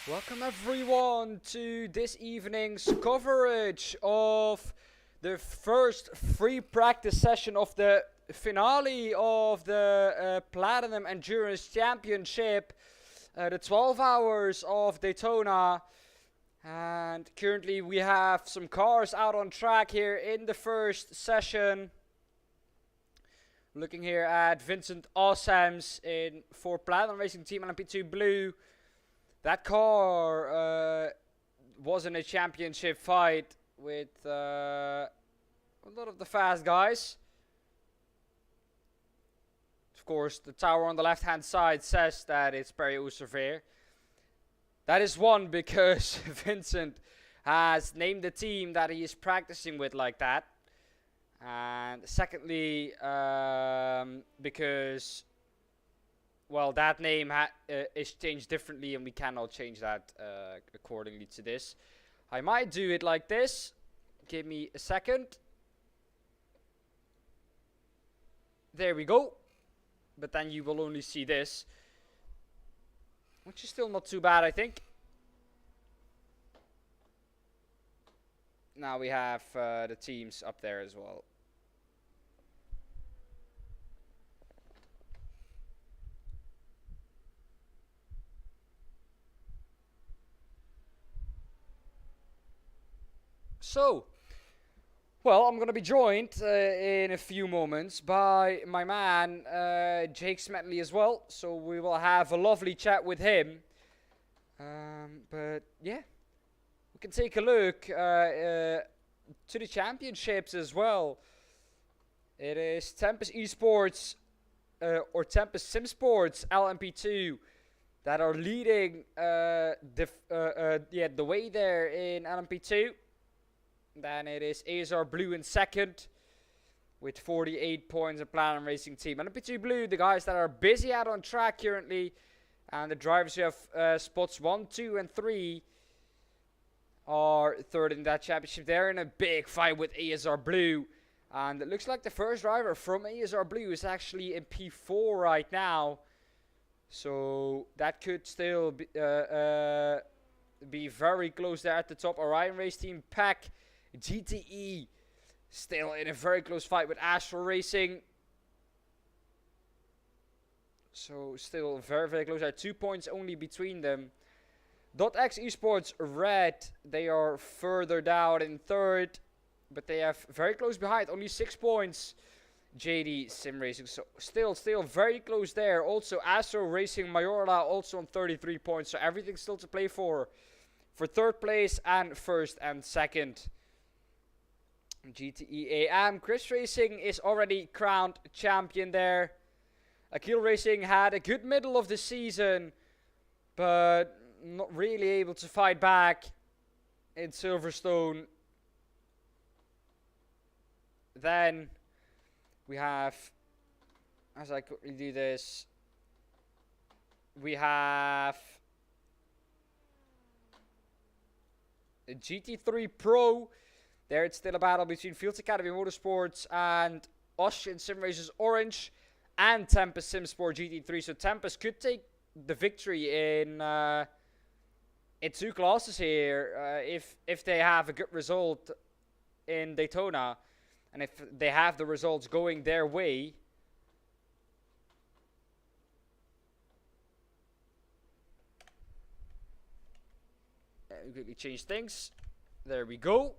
Welcome everyone to this evening's coverage of the first free practice session of the finale of the Platinum Endurance Championship, the 12 hours of Daytona. And currently we have some cars out on track here in the first session. Looking here at Vincent Awesomes for Platinum Racing Team LMP2 Blue. That car was in a championship fight with a lot of the fast guys. Of course, the tower on the left-hand side says that it's Perry Severe. That is one because Vincent has named the team that he is practicing with like that. And secondly, because, well, that name is changed differently and we cannot change that accordingly to this. I might do it like this. Give me a second. There we go. But then you will only see this, which is still not too bad, I think. Now we have the teams up there as well. So, well, I'm going to be joined in a few moments by my man, Jake Smedley as well. So we will have a lovely chat with him. But yeah, we can take a look to the championships as well. It is Tempest Esports or Tempest Sim Sports LMP2 that are leading the way there in LMP2. Then it is ASR Blue in second with 48 points and Platinum Racing Team. And LMP2 Blue, the guys that are busy out on track currently. And the drivers who have spots 1, 2, and 3 are third in that championship. They're in a big fight with ASR Blue. And it looks like the first driver from ASR Blue is actually in P4 right now. So that could still be very close there at the top. Orion Race Team, Pack, GTE still in a very close fight with Astral Racing. So still very, very close. There are 2 points only between them. .X Esports Red, they are further down in third. But they have very close behind, only 6 points. JD Sim Racing, so still very close there. Also Astro Racing Mayorla also on 33 points. So everything still to play for third place and first and second. GTE AM Chris Racing is already crowned champion there. Akil Racing had a good middle of the season, but not really able to fight back in Silverstone. Then we have, as I quickly do this, we have a GT3 Pro. There it's still a battle between Fields Academy Motorsports and Austrian Sim Racers Orange and Tempest Sim Sport GT3. So Tempest could take the victory in 2 classes here if they have a good result in Daytona. And if they have the results going their way. We quickly change things. There we go.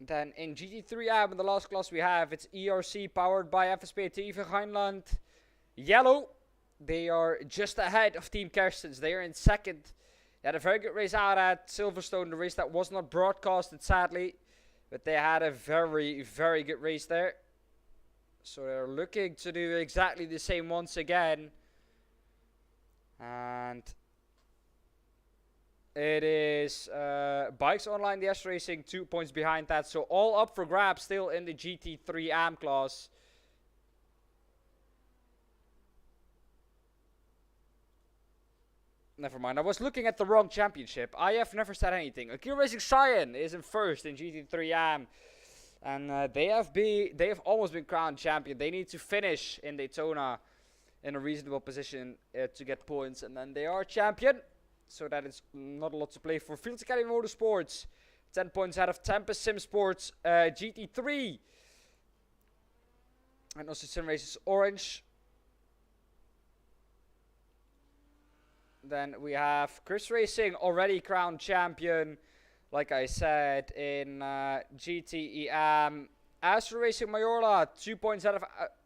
Then in GT3 AB, in the last class we have, it's ERC powered by FSP TV Rhineland. Yellow, they are just ahead of Team Kerstens. They are in second. They had a very good race out at Silverstone, the race that was not broadcasted sadly. But they had a very, very good race there. So they're looking to do exactly the same once again. And it is Bikes Online DS Racing 2 points behind that. So all up for grabs still in the GT3 AM class. Never mind. I was looking at the wrong championship. I have never said anything. Akira Racing Cyan is in first in GT3 AM. And they have almost been crowned champion. They need to finish in Daytona in a reasonable position to get points. And then they are champion. So that is not a lot to play for. Fields Academy Motorsports, 10 points out of Tempest Sim Sports GT3. And also Sim Races Orange. Then we have Chris Racing, already crowned champion, like I said, in GTEM. Astro Racing Mayorla, 2 points out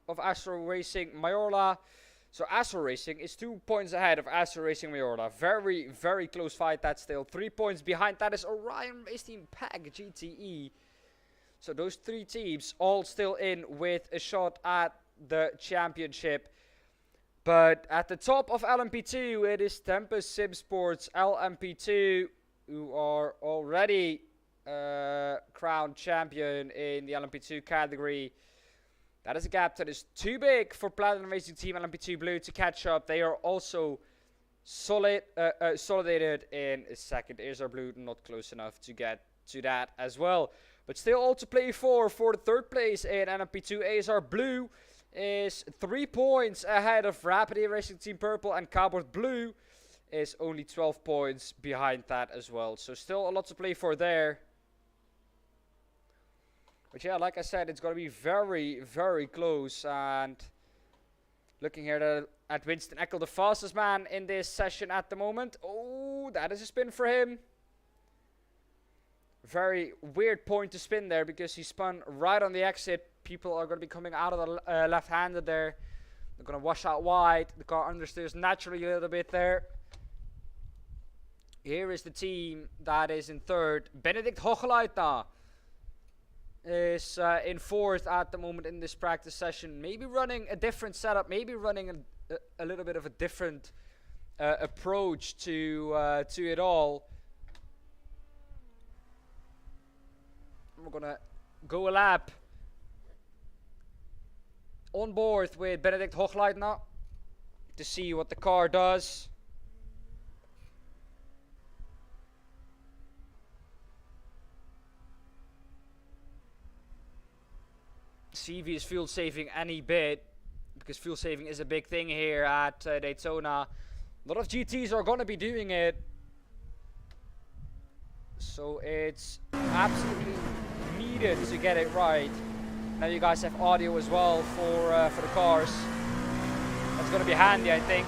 of Astro Racing Mayorla. So Astro Racing is 2 points ahead of Astro Racing Mayorla. Very, very close fight that still. 3 points behind that is Orion Race Team PEG GTE. So those 3 teams all still in with a shot at the championship. But at the top of LMP2, it is Tempest Sim Sports LMP2, who are already crowned champion in the LMP2 category. That is a gap that is too big for Platinum Racing Team LMP2 Blue to catch up. They are also consolidated in second. ASR Blue not close enough to get to that as well. But still all to play for the third place in LMP2. ASR Blue is 3 points ahead of Rapid Racing Team Purple, and Cowboard Blue is only 12 points behind that as well. So still a lot to play for there. But yeah, like I said, it's going to be very, very close. And looking here at Winston Eckel, the fastest man in this session at the moment. Oh, that is a spin for him. Very weird point to spin there because he spun right on the exit. People are going to be coming out of the left-handed there. They're going to wash out wide. The car understeers naturally a little bit there. Here is the team that is in third. Benedict Hochleitner is in fourth at the moment in this practice session. Maybe running a different setup. Maybe running a little bit of a different approach to it all. We're going to go a lap on board with Benedict Hochleitner to see what the car does. See if he is fuel saving any bit, because fuel saving is a big thing here at Daytona. A lot of GTs are going to be doing it, so it's absolutely needed to get it right. Now you guys have audio as well for the cars. That's going to be handy, I think.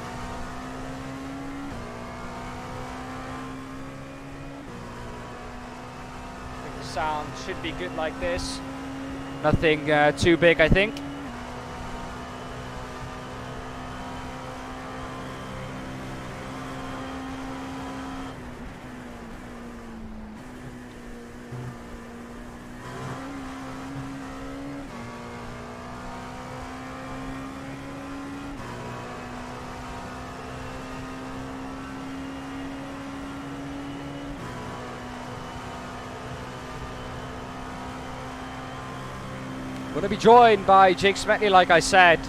I think the sound should be good like this. Nothing too big, I think. Going to be joined by Jake Smetney, like I said,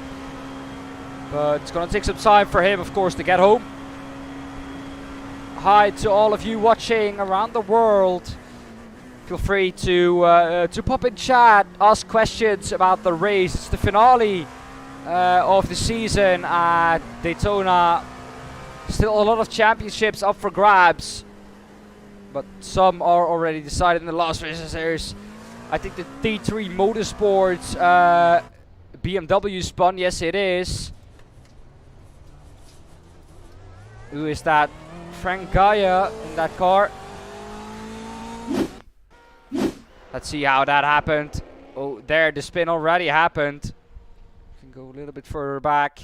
but it's going to take some time for him, of course, to get home. Hi to all of you watching around the world. Feel free to pop in chat, ask questions about the race. It's the finale of the season at Daytona. Still a lot of championships up for grabs, but some are already decided in the last races. There's, I think, the D3 Motorsports BMW spun. Yes, it is. Who is that? Frank Gaia in that car. Let's see how that happened. Oh, there, the spin already happened. Can go a little bit further back.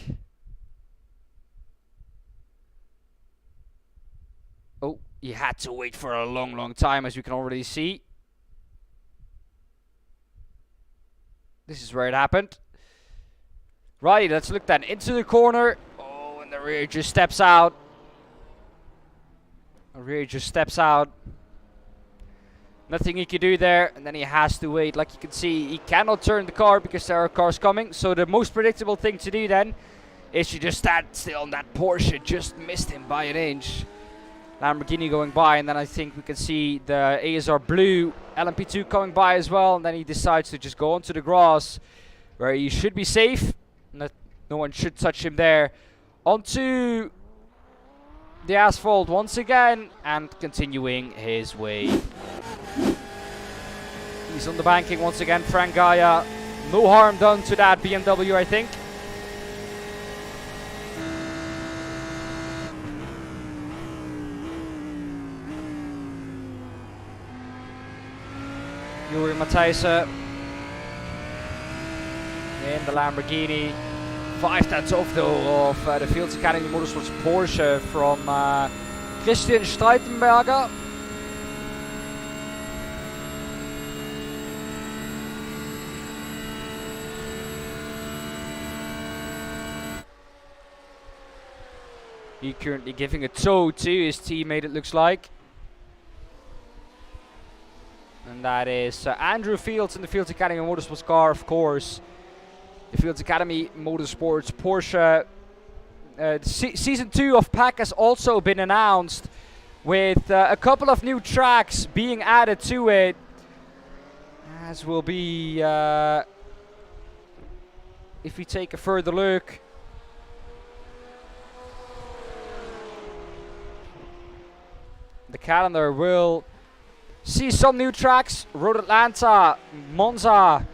Oh, he had to wait for a long, long time, as you can already see. This is where it happened. Right, let's look then into the corner. Oh, and the rear just steps out. The rear just steps out. Nothing he can do there, and then he has to wait. Like you can see, he cannot turn the car because there are cars coming. So the most predictable thing to do then issue just stands still, and that Porsche just missed him by an inch. Lamborghini going by, and then I think we can see the ASR Blue LMP2 coming by as well, and then he decides to just go onto the grass where he should be safe. No one should touch him there. Onto the asphalt once again and continuing his way. He's on the banking once again, Frank Gaia. No harm done to that BMW, I think. Yuri Matthijssen in the Lamborghini. 5 tenths off though of the Fields Academy Motorsports Porsche from Christian Streitenberger. He currently giving a tow to his teammate, it looks like. And that is Andrew Fields in the Fields Academy Motorsports car, of course. The Fields Academy Motorsports Porsche. Season 2 of PAC has also been announced, with a couple of new tracks being added to it. As will be, if we take a further look, the calendar will see some new tracks. Road Atlanta, Monza,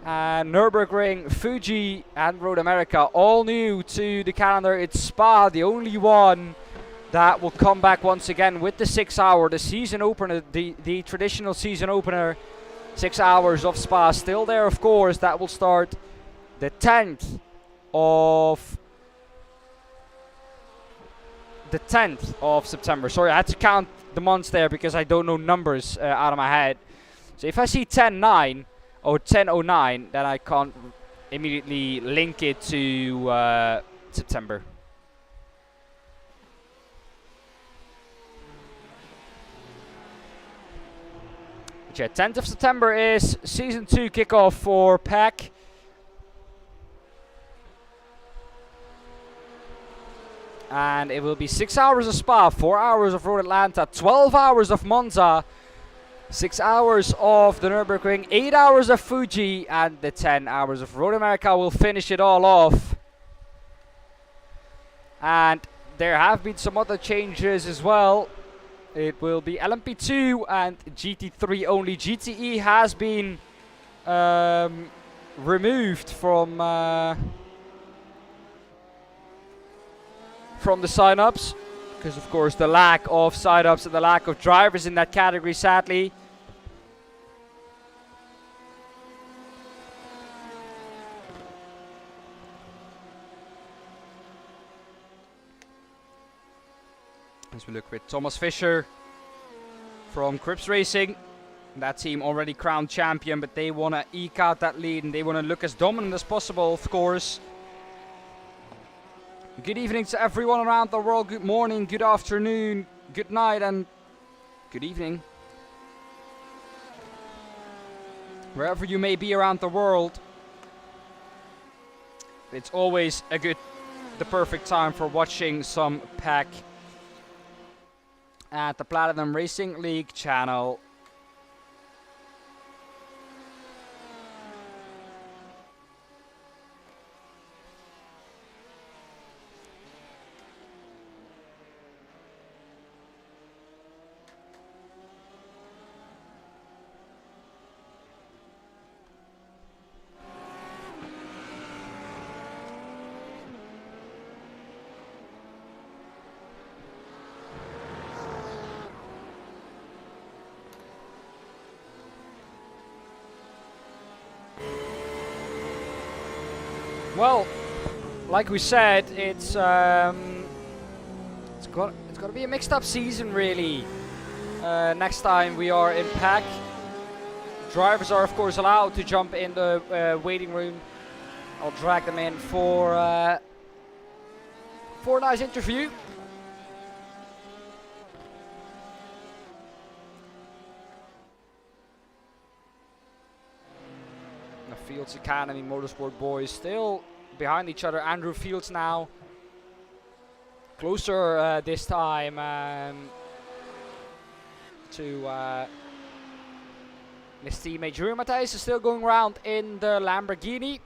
and Nürburgring, Fuji, and Road America, all new to the calendar. It's Spa, the only one that will come back once again with the 6 hour, the season opener, the traditional season opener. 6 hours of Spa still there, of course. That will start the 10th of September. Sorry, I had to count the months there because I don't know numbers out of my head. So if I see 10-9 or 10-09, then I can't immediately link it to September. But yeah, 10th of September is Season 2 kickoff for PAC. And it will be 6 hours of Spa, 4 hours of Road Atlanta, 12 hours of Monza, 6 hours of the Nürburgring, 8 hours of Fuji, and the 10 hours of Road America will finish it all off. And there have been some other changes as well. It will be LMP2 and GT3 only. GTE has been removed from the sign-ups, because of course the lack of sign-ups and the lack of drivers in that category, sadly. As we look with Thomas Fischer from Crips Racing. That team already crowned champion, but they want to eke out that lead and they want to look as dominant as possible, of course. Good evening to everyone around the world. Good morning, good afternoon, good night, and good evening. Wherever you may be around the world, it's always the perfect time for watching some PAC at the Platinum Racing League channel. Well, like we said, it's got to be a mixed up season really. Next time we are in PAC, drivers are of course allowed to jump in the waiting room. I'll drag them in for a nice interview. The Fields Academy Motorsport boys still behind each other. Andrew Fields now closer this time to his teammate. Drew Matthijs is still going around in the Lamborghini.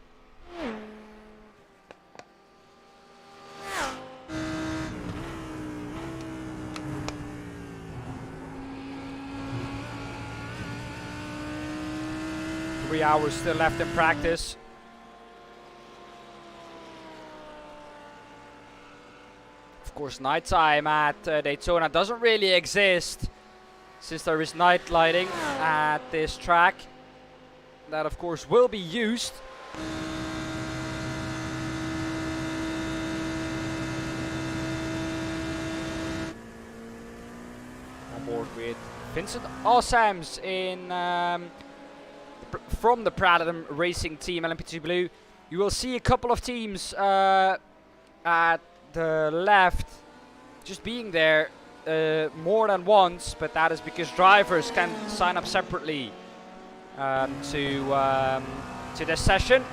Three hours still left in practice. Of course, nighttime at Daytona doesn't really exist, since there is night lighting at this track. That, of course, will be used. On board with Vincent Awesams in from the Platinum Racing Team LMP2 Blue. You will see a couple of teams at the left just being there more than once, but that is because drivers can sign up separately to this session.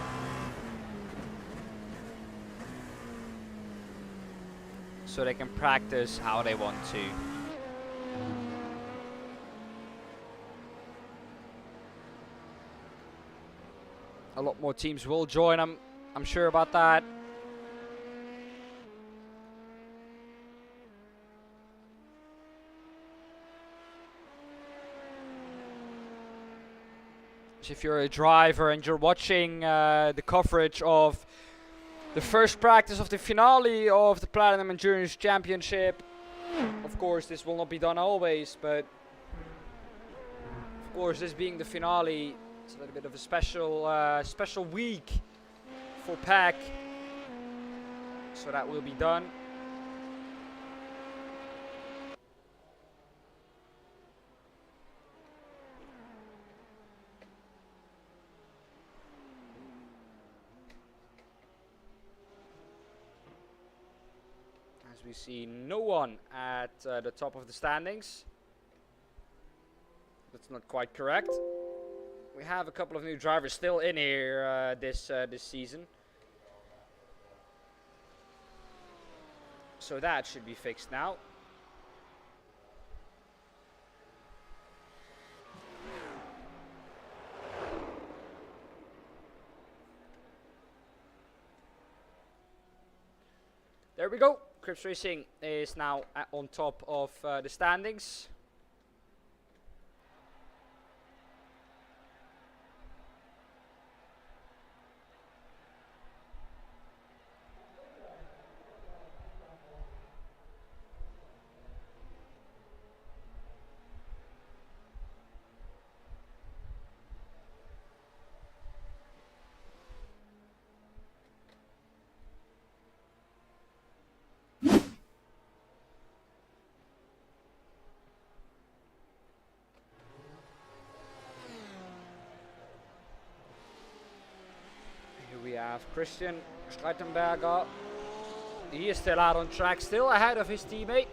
So they can practice how they want to. A lot more teams will join them, I'm sure about that. So if you're a driver and you're watching the coverage of the first practice of the finale of the Platinum Endurance Championship, of course this will not be done always, but of course this being the finale, it's a little bit of a special week for PAC, so that will be done. As we see no one at the top of the standings. That's not quite correct. We have a couple of new drivers still in here this season, so that should be fixed now. There we go. Crips Racing is now on top of the standings. We have Christian Streitenberger. He is still out on track, still ahead of his teammate.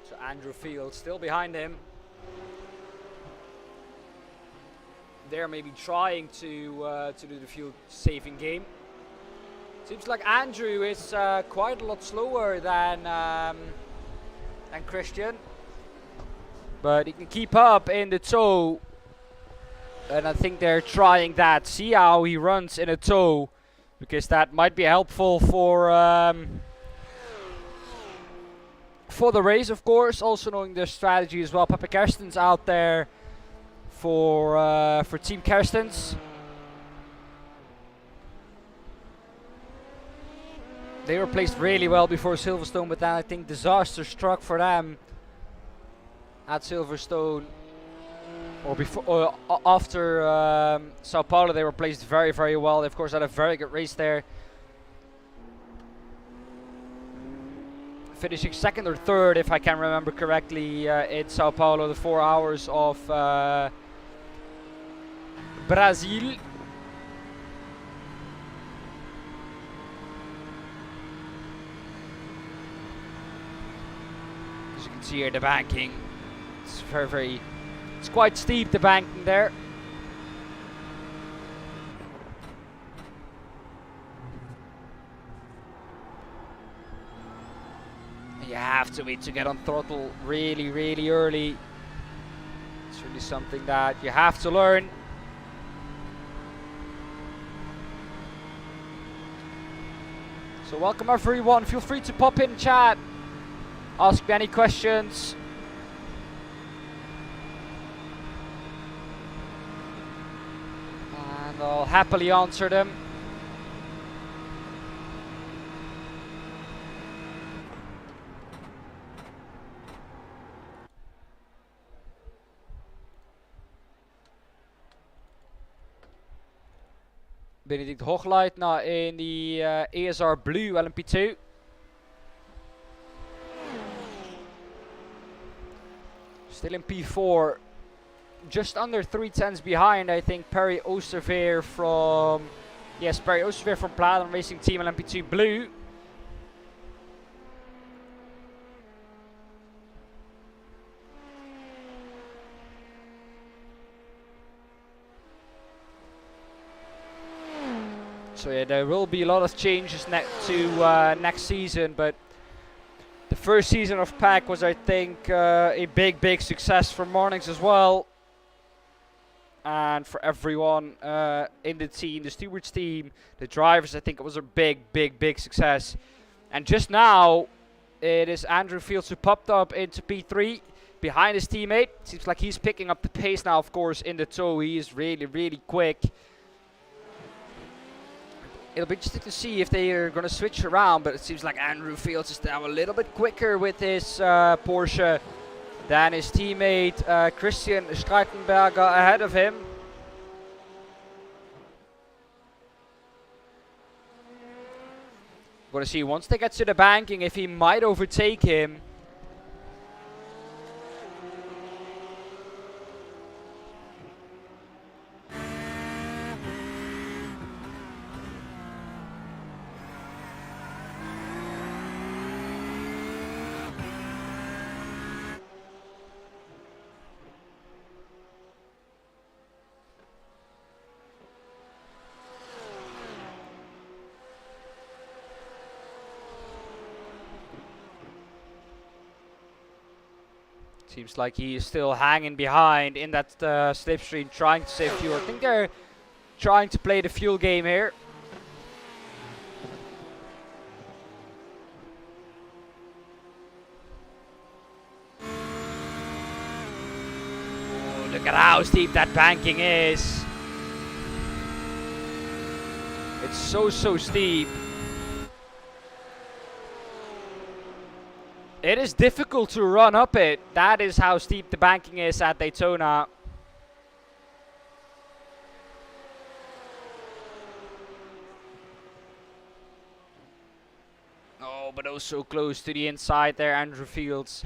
So Andrew Fields still behind him. They're maybe trying to do the fuel saving game. Seems like Andrew is quite a lot slower than Christian, but he can keep up in the tow, and I think they're trying that. See how he runs in a tow, because that might be helpful for the race, of course. Also knowing their strategy as well. Papa Kersten's out there for Team Kerstens. They were placed really well before Silverstone, but then I think disaster struck for them at Silverstone, or before, or after Sao Paulo. They were placed very, very well. They of course had a very good race there, finishing second or third, if I can remember correctly, in Sao Paulo, the 4 hours of Brazil. see here the banking. It's it's quite steep, the banking there. You have to get on throttle really early. It's really something that you have to learn. So welcome everyone, feel free to pop in chat, ask me any questions. And I'll happily answer them. Benedict Hochleitner in the ESR Blue LMP2. Still in P4. Just under 3 tenths behind, I think, Perry Oosterveer from... Yes, Perry Oosterveer from Platinum Racing Team LMP2 Blue. So yeah, there will be a lot of changes next season, but the first season of PAC was, I think, a big success for Mornings as well, and for everyone in the team, the stewards team, the drivers. I think it was a big success. And just now, it is Andrew Fields who popped up into P3 behind his teammate. Seems like he's picking up the pace now, of course, in the tow. He is really quick. It'll be interesting to see if they are going to switch around, but it seems like Andrew Fields is now a little bit quicker with his Porsche than his teammate Christian Streitenberger ahead of him. We're going to see once they get to the banking if he might overtake him. Seems like he is still hanging behind in that slipstream, trying to save fuel. I think they're trying to play the fuel game here. Oh, look at how steep that banking is. It's so steep. It is difficult to run up it. That is how steep the banking is at Daytona. Oh, but also close to the inside there, Andrew Fields.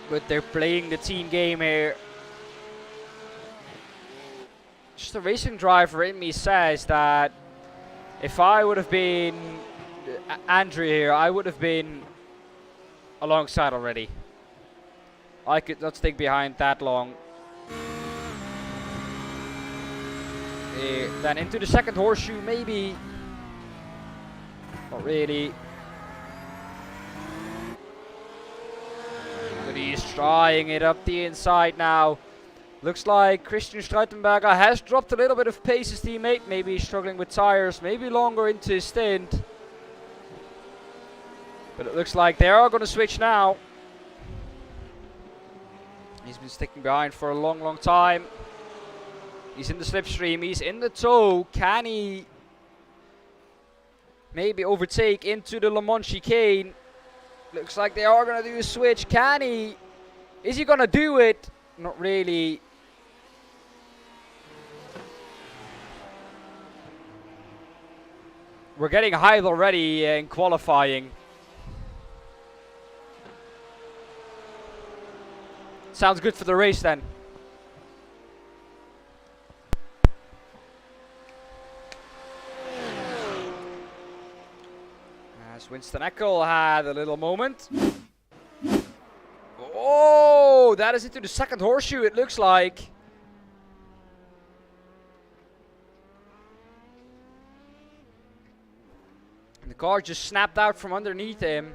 But they're playing the team game here. Just the racing driver in me says that if I would have been Andrew here, I would have been alongside already. I could not stick behind that long. Then into the second horseshoe, maybe. Not really. But he's trying it up the inside now. Looks like Christian Streitenberger has dropped a little bit of pace, his teammate. Maybe he's struggling with tires, maybe longer into his stint. But it looks like they are going to switch now. He's been sticking behind for a long time. He's in the slipstream, he's in the tow. Can he maybe overtake into the Le Mans chicane? Looks like they are going to do a switch. Can he? Is he going to do it? Not really. We're getting high already in qualifying. Sounds good for the race then. So Winston Eckel had a little moment. Oh, that is into the second horseshoe, it looks like. And the car just snapped out from underneath him.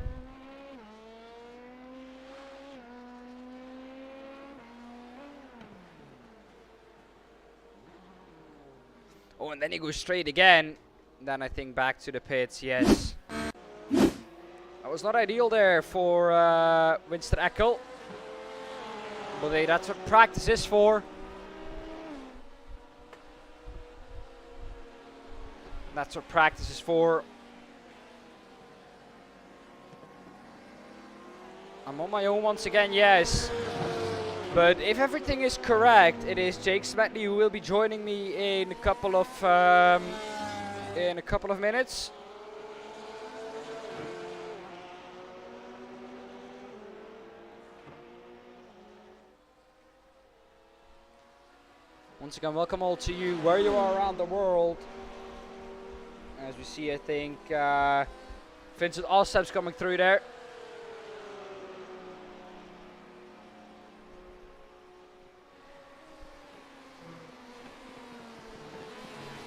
Oh, and then he goes straight again. Then I think back to the pits, yes. That was not ideal there for Winston Eckel. But hey, that's what practice is for. That's what practice is for. I'm on my own once again, yes. But if everything is correct, it is Jake Smedley who will be joining me in a couple of minutes. Once again, welcome all to you where you are around the world. As we see, I think Vincent Alstep's coming through there.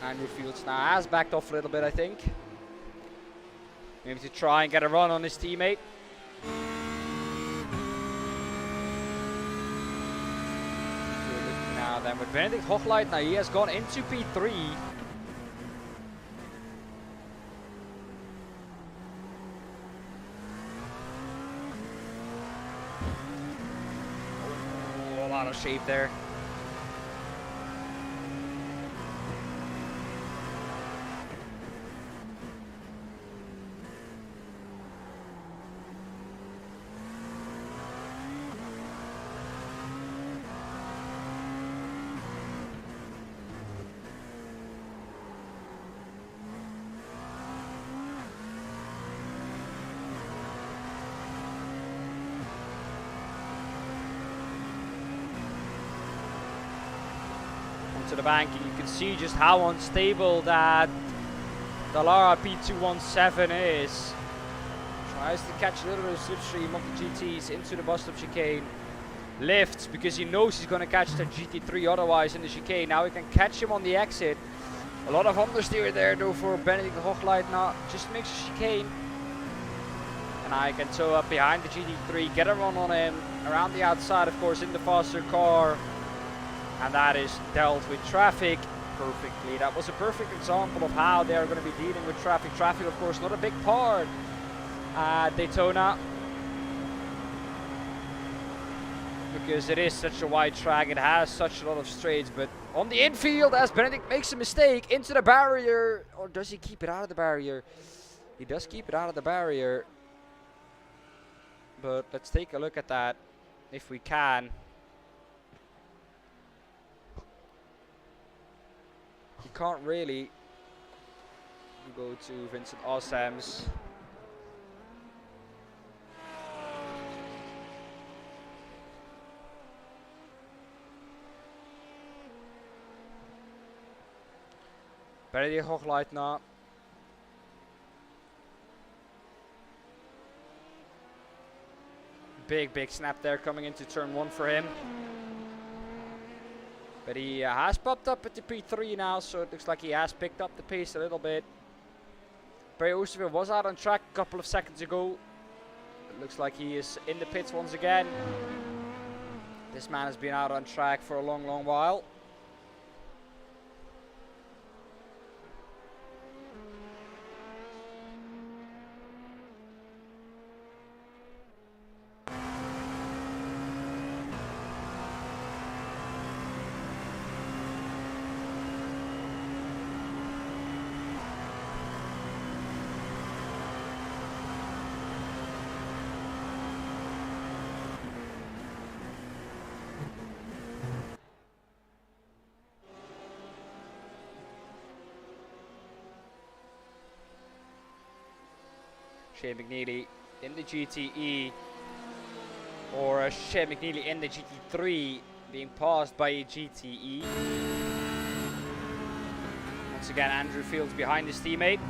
Andrew Fields now has backed off a little bit, I think. Maybe to try and get a run on his teammate. Now then with Benedict Hochleitner, now he has gone into P3. Oh, a lot of shape there. To the bank, and you can see just how unstable that Dallara P217 is. Tries to catch a little bit of slipstream of the GTs into the bus stop chicane. Lifts because he knows he's going to catch the GT3 otherwise in the chicane. Now he can catch him on the exit. A lot of understeer there though for Benedict Hochleitner. Just makes a chicane. And I can tow up behind the GT3, get a run on him around the outside, of course, in the faster car. And that is dealt with traffic perfectly. That was a perfect example of how they are going to be dealing with traffic. Traffic, of course, not a big part at Daytona, because it is such a wide track. It has such a lot of straights. But on the infield, as Benedict makes a mistake into the barrier, or does he keep it out of the barrier? He does keep it out of the barrier. But let's take a look at that if we can. You can't really go to Vincent Awesom's. Benedict Hochleitner. Big snap there coming into turn 1 for him. But he has popped up at the P3 now, so it looks like he has picked up the pace a little bit. Barry Oosterveld was out on track a couple of seconds ago. It looks like he is in the pits once again. This man has been out on track for a long while. Shane McNeely in the GTE, or Shane McNeely in the GT3 being passed by a GTE. Once again, Andrew Fields behind his teammate.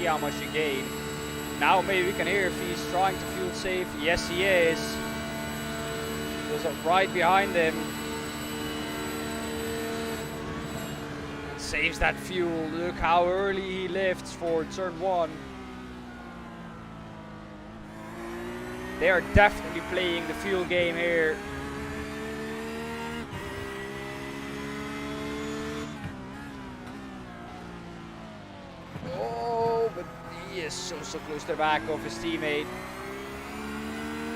see how much you gain. Now maybe we can hear if he's trying to fuel save. Yes, he is. Goes up right behind him. And saves that fuel. Look how early he lifts for turn 1. They are definitely playing the fuel game here. Oh, but he is so close to the back of his teammate.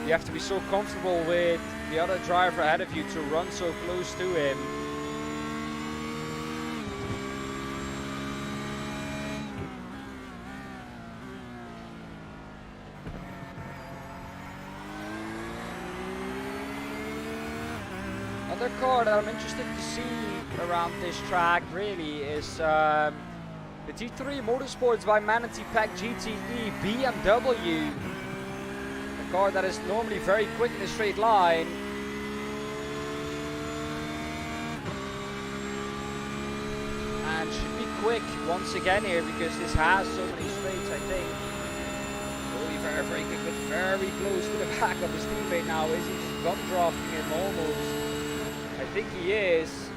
You have to be so comfortable with the other driver ahead of you to run so close to him. Another car that I'm interested to see around this track really is the T3 Motorsports by Manatee Pack GTE BMW. A car that is normally very quick in a straight line. And should be quick once again here because this has so many straights, I think. Really very quick, but very close to the back of his teammate now. Is he just gum drafting him almost? I think he is.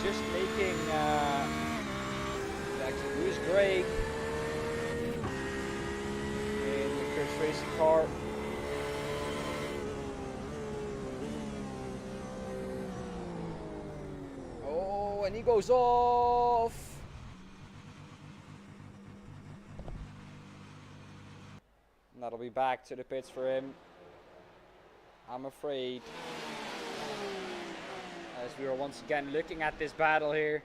Just making actually Lewis Gregg in the Chris Racing car. Oh, and he goes off. And that'll be back to the pits for him, I'm afraid. As we are once again looking at this battle here.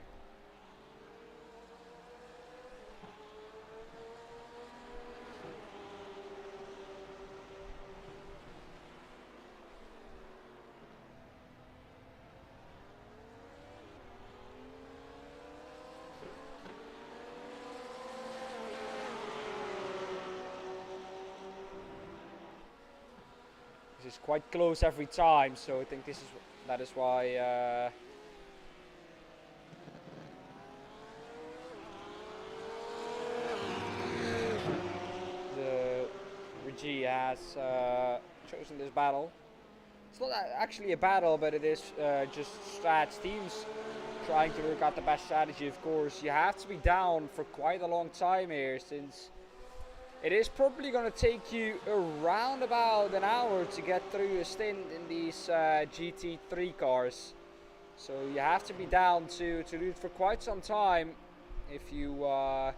This is quite close every time, so I think that is why the Regie has chosen this battle. It's not actually a battle, but it is just strats, teams trying to work out the best strategy. Of course, you have to be down for quite a long time here, since it is probably going to take you around about an hour to get through a stint in these GT3 cars. So you have to be down to do it for quite some time if you want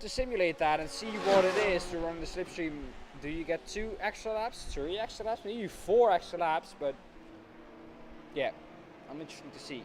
to simulate that and see what it is to run the slipstream. Do you get 2 extra laps, 3 extra laps, maybe 4 extra laps? But yeah, I'm interested to see.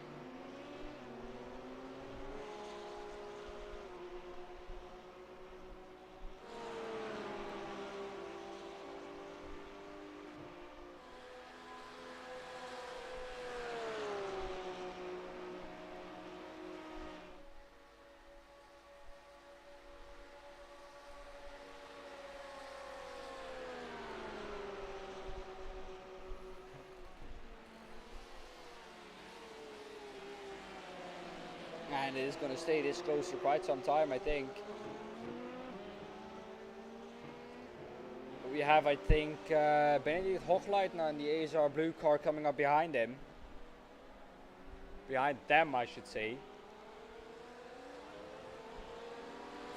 And it is going to stay this close for quite some time, I think. We have, I think, Benedict Hochleitner and the ASR Blue car coming up behind him. Behind them, I should say.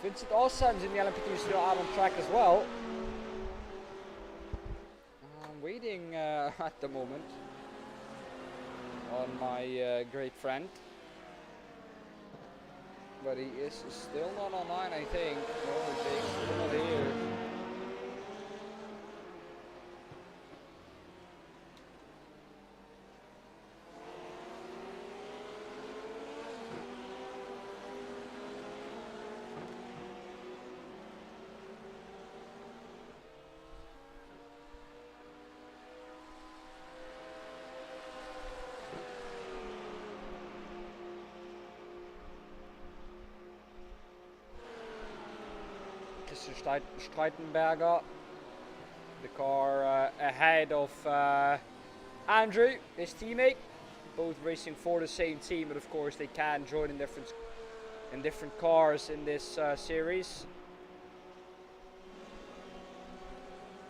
Vincent Ossam's in the LMP2 still out on track as well. I'm waiting at the moment on my great friend. But he is still not online, I think. No, Jake's still not here. Streitenberger, the car ahead of Andrew, his teammate, both racing for the same team, but of course they can join in different cars in this series.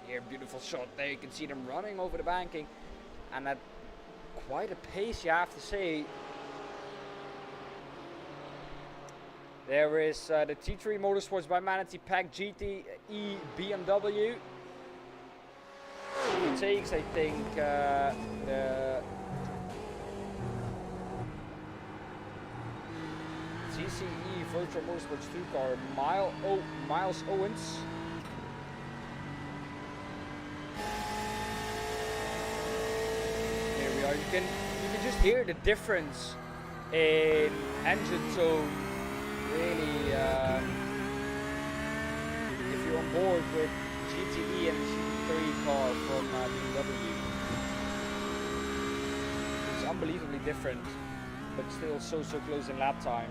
Here, beautiful shot there. You can see them running over the banking, and at quite a pace, you have to say. There is the T3 Motorsports by Manatee Pack GTE BMW. It takes, I think, the TCE Virtual Motorsports 2 car, Miles Owens. Here we are. You can just hear the difference in engine tone. Really, if you're on board with GTE and the GT3 car from BMW, it's unbelievably different, but still so close in lap time.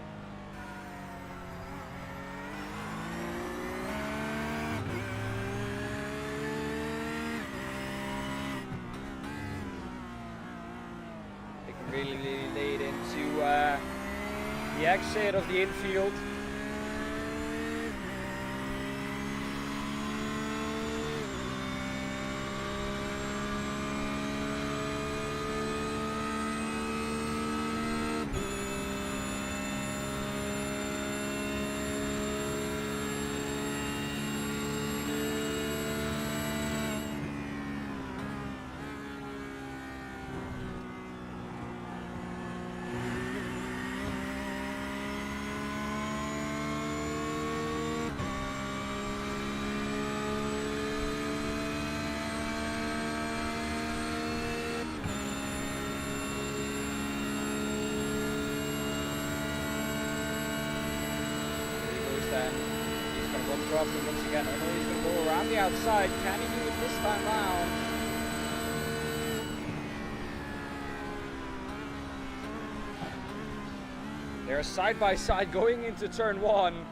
They can really lay it into the exit of the infield. He's going to run properly once again. I know he's going to go around the outside. Can he do it this time round? They're side by side going into turn 1.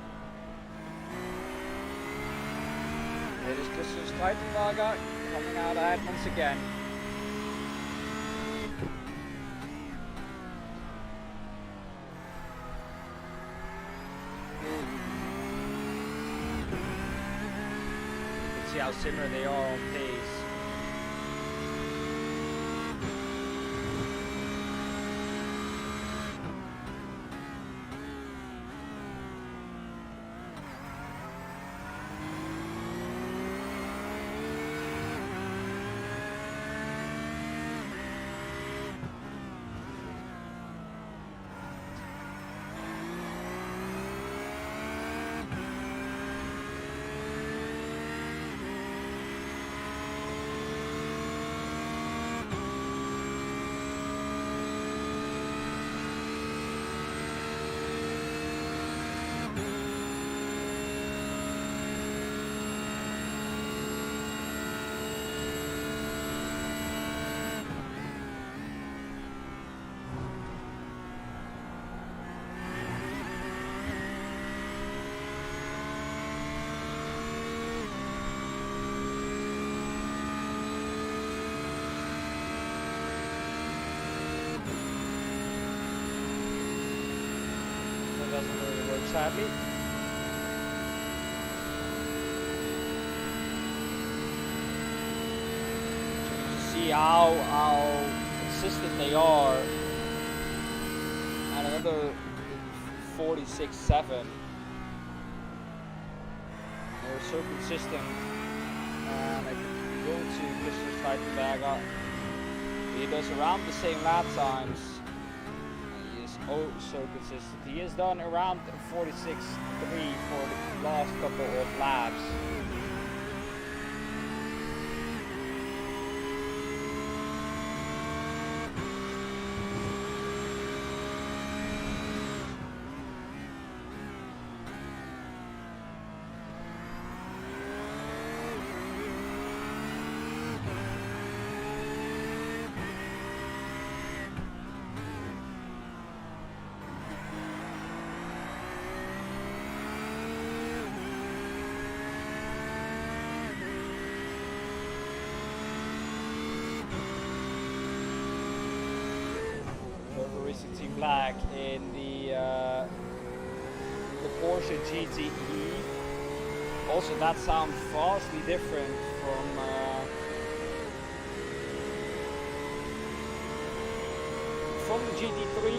It is Christian Streitenberger coming out ahead once again. See how similar they are on pace. Doesn't really work, sadly. You see how consistent they are. And another 46.7. They're so consistent. And I can go to Christian Streitenberger. He does around the same lap times. Oh, so consistent. He has done around 46.3 for the last couple of laps. Racing Team Black in the Porsche GTE. Also, that sounds vastly different from the GT3.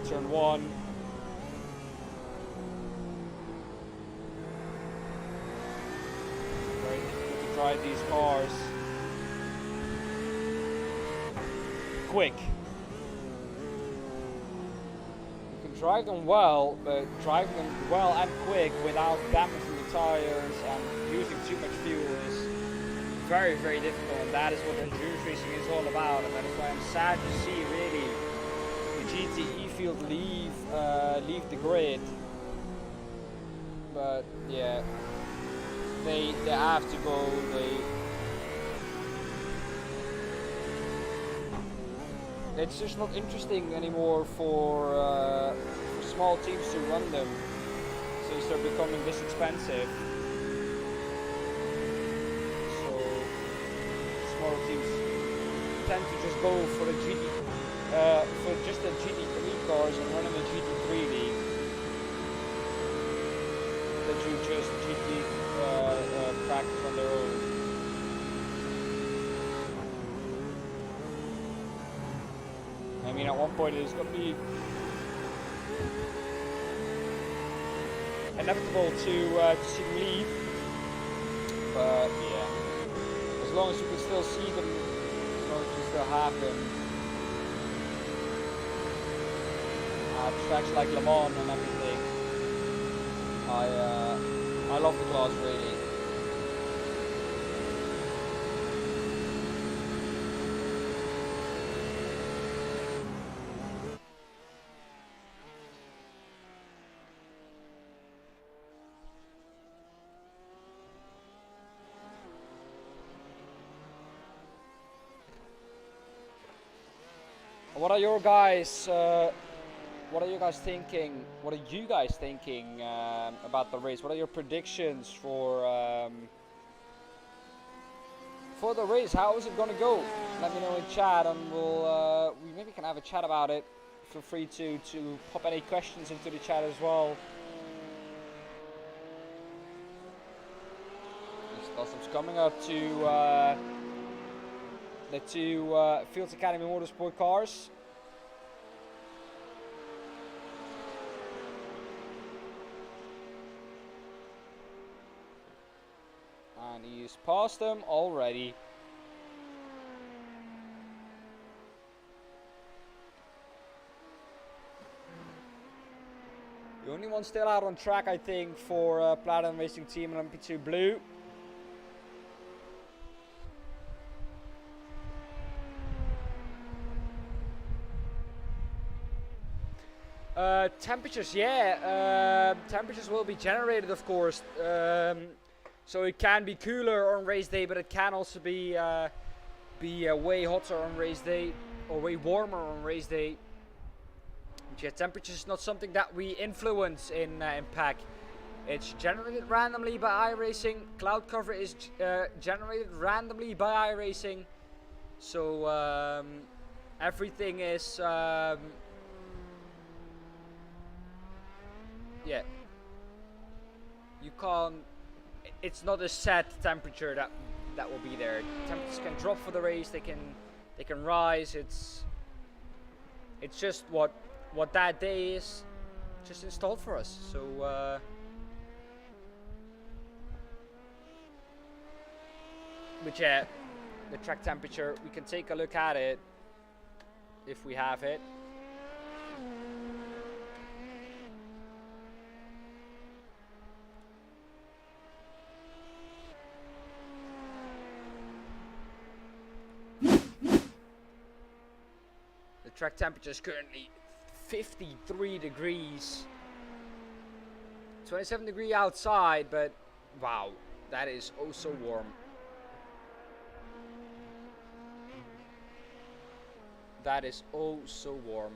Turn 1. Very difficult to drive these cars. Quick. You can drive them well, but driving them well and quick without damaging the tires and using too much fuel is very, very difficult, and that is what endurance racing is all about, and that is why I'm sad to see really GTE field leave the grid, but yeah, they have to go. It's just not interesting anymore for small teams to run them, since they're becoming this expensive. So small teams tend to just go for the for just the GT3 cars and running a GT3 league. That you just GT practice on their own. I mean, at one point it's going to be inevitable to see them leave, but yeah, as long as you can still see them, as long as you still have them. Tracks like Le Mans and everything. I love the class really. What are your guys? What are you guys thinking? What are you guys thinking about the race? What are your predictions for the race? How is it gonna go? Let me know in chat, and we maybe can have a chat about it. Feel free to pop any questions into the chat as well. This coming up to the two Fields Academy Motorsport cars. And he's passed them already. The only one still out on track, I think, for Platinum Racing Team and LMP2 Blue. Temperatures, yeah. Temperatures will be generated, of course. So it can be cooler on race day, but it can also be way hotter on race day, or way warmer on race day. Yeah, temperature is not something that we influence in PAC. It's generated randomly by iRacing. Cloud cover is generated randomly by iRacing. So everything is yeah. You can't. It's not a set temperature that will be there. Temperatures can drop for the race. They can rise. It's just what that day is just installed for us. So but yeah, the track temperature, we can take a look at it if we have it. track temperature is currently 53 degrees. 27 degree outside, but wow, that is oh so warm. That is oh so warm.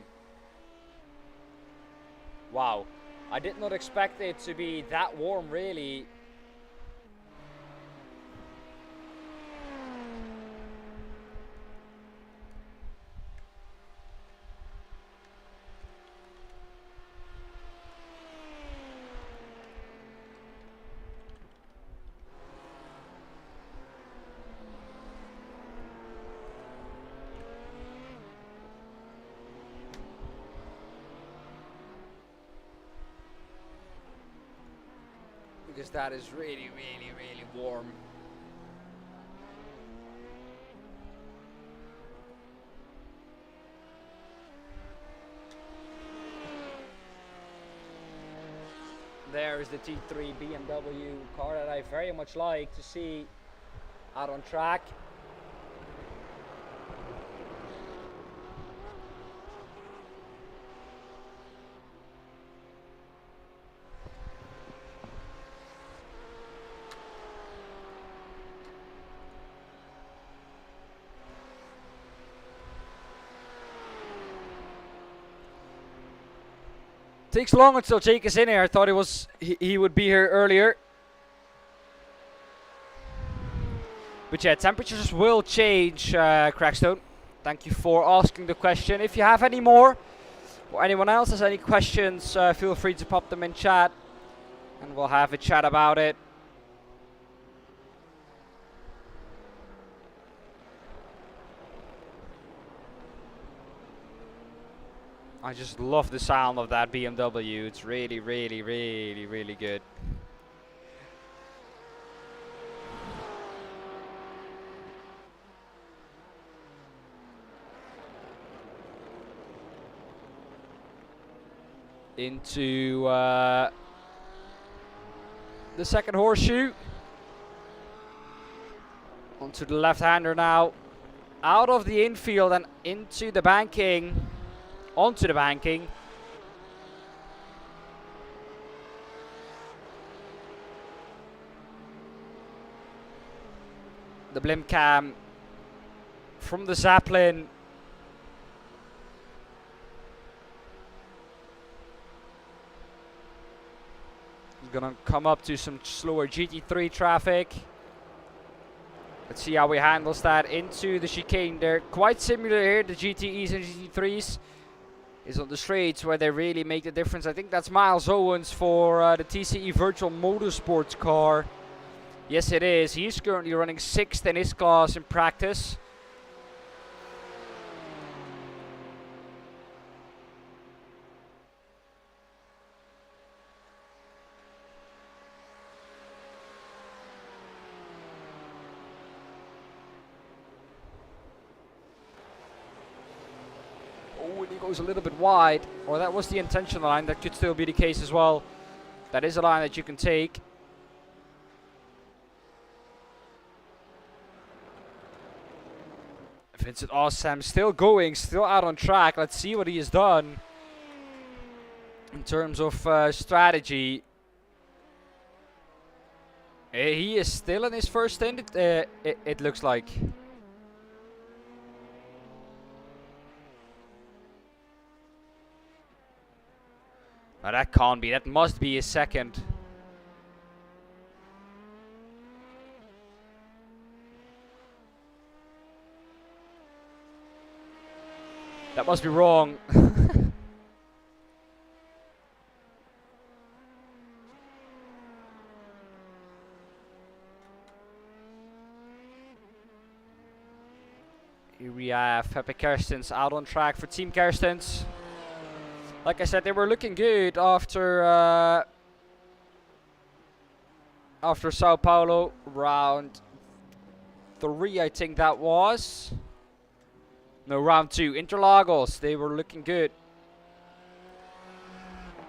Wow, I did not expect it to be that warm, really. Because that is really, really, really warm. There is the T3 BMW car that I very much like to see out on track. Takes long until Jake is in here. I thought he would be here earlier. But yeah, temperatures will change, Crackstone. Thank you for asking the question. If you have any more, or anyone else has any questions, feel free to pop them in chat, and we'll have a chat about it. I just love the sound of that BMW. It's really, really, really, really good. Into the second horseshoe. Onto the left-hander now. Out of the infield and into the banking. Onto the banking. The blimp cam from the Zeppelin. He's gonna come up to some slower GT3 traffic. Let's see how he handles that into the chicane. They're quite similar here, the GTEs and GT3s. Is on the straights where they really make the difference. I think that's Miles Owens for the TCE Virtual Motorsports car. Yes, it is. He's currently running 6th in his class in practice. Goes a little bit wide, or that was the intentional line. That could still be the case as well. That is a line that you can take. Vincent Awesome still going, still out on track. Let's see what he has done in terms of strategy. He is still in his first stint, it looks like. Oh, that can't be. That must be his second. That must be wrong. Here we have Pepe Kerstens out on track for Team Kerstens. Like I said, they were looking good after Sao Paulo, round 3, I think that was. No, round 2, Interlagos. They were looking good.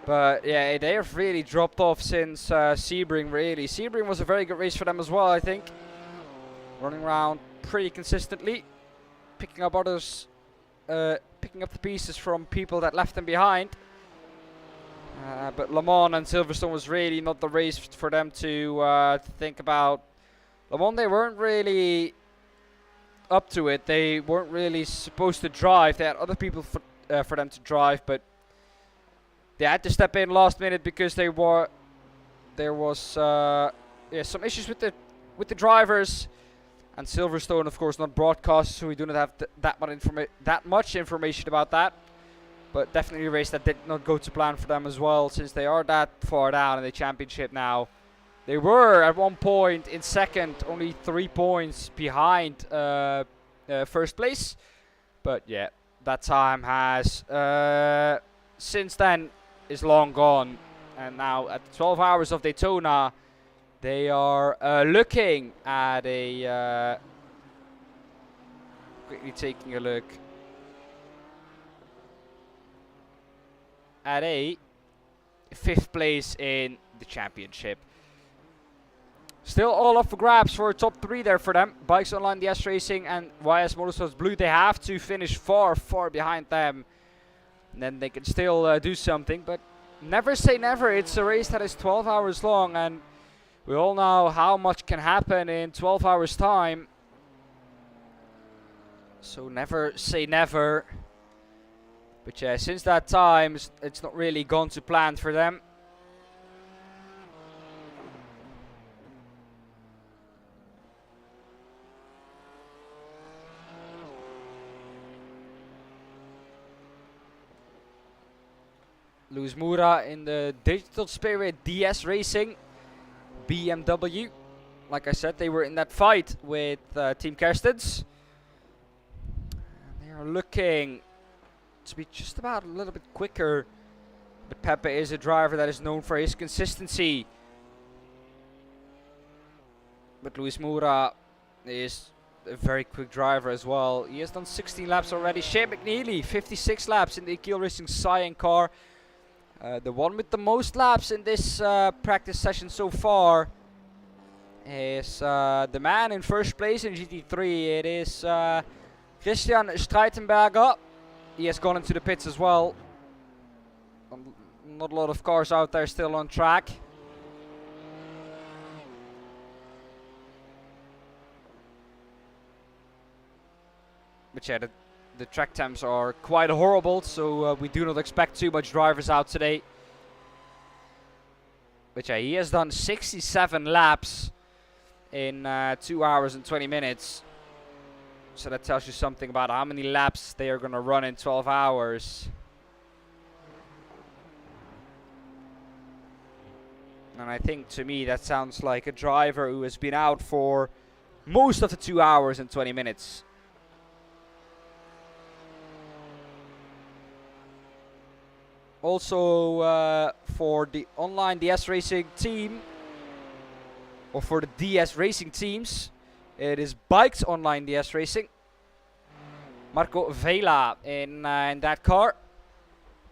But yeah, they have really dropped off since Sebring, really. Sebring was a very good race for them as well, I think. Running around pretty consistently, picking up others picking up the pieces from people that left them behind. But Le Mans and Silverstone was really not the race for them to think about. Le Mans, they weren't really up to it. They weren't really supposed to drive. They had other people for them to drive, but they had to step in last minute because there was some issues with the drivers. And Silverstone, of course, not broadcast, so we do not have that much information about that. But definitely a race that did not go to plan for them as well, since they are that far down in the championship now. They were at one point in second, only 3 points behind first place. But yeah, that time has since then is long gone. And now at the 12 hours of Daytona, they are looking at a quickly taking a look at a 5th place in the championship. Still all up for grabs for top 3 there for them. Bikes Online, DS Racing and YS Motorsports Blue, they have to finish far behind them. And then they can still do something, but never say never. It's a race that is 12 hours long, and we all know how much can happen in 12 hours time. So never say never. But yeah, since that time, it's not really gone to plan for them. Luis Moura in the Digital Spirit DS Racing BMW. Like I said, they were in that fight with Team Kerstens. And they are looking to be just about a little bit quicker. But Pepe is a driver that is known for his consistency. But Luis Moura is a very quick driver as well. He has done 16 laps already. Shane McNeely, 56 laps in the Akil Racing Cyan car. The one with the most laps in this practice session so far is the man in first place in GT3. It is Christian Streitenberger. He has gone into the pits as well. Not a lot of cars out there still on track. But yeah, the track temps are quite horrible, so we do not expect too much drivers out today. But yeah, he has done 67 laps in 2 hours and 20 minutes. So that tells you something about how many laps they are going to run in 12 hours. And I think to me that sounds like a driver who has been out for most of the 2 hours and 20 minutes. Also for the online DS Racing team, or for the DS Racing teams, it is Bikes Online DS Racing. Marco Vela in that car.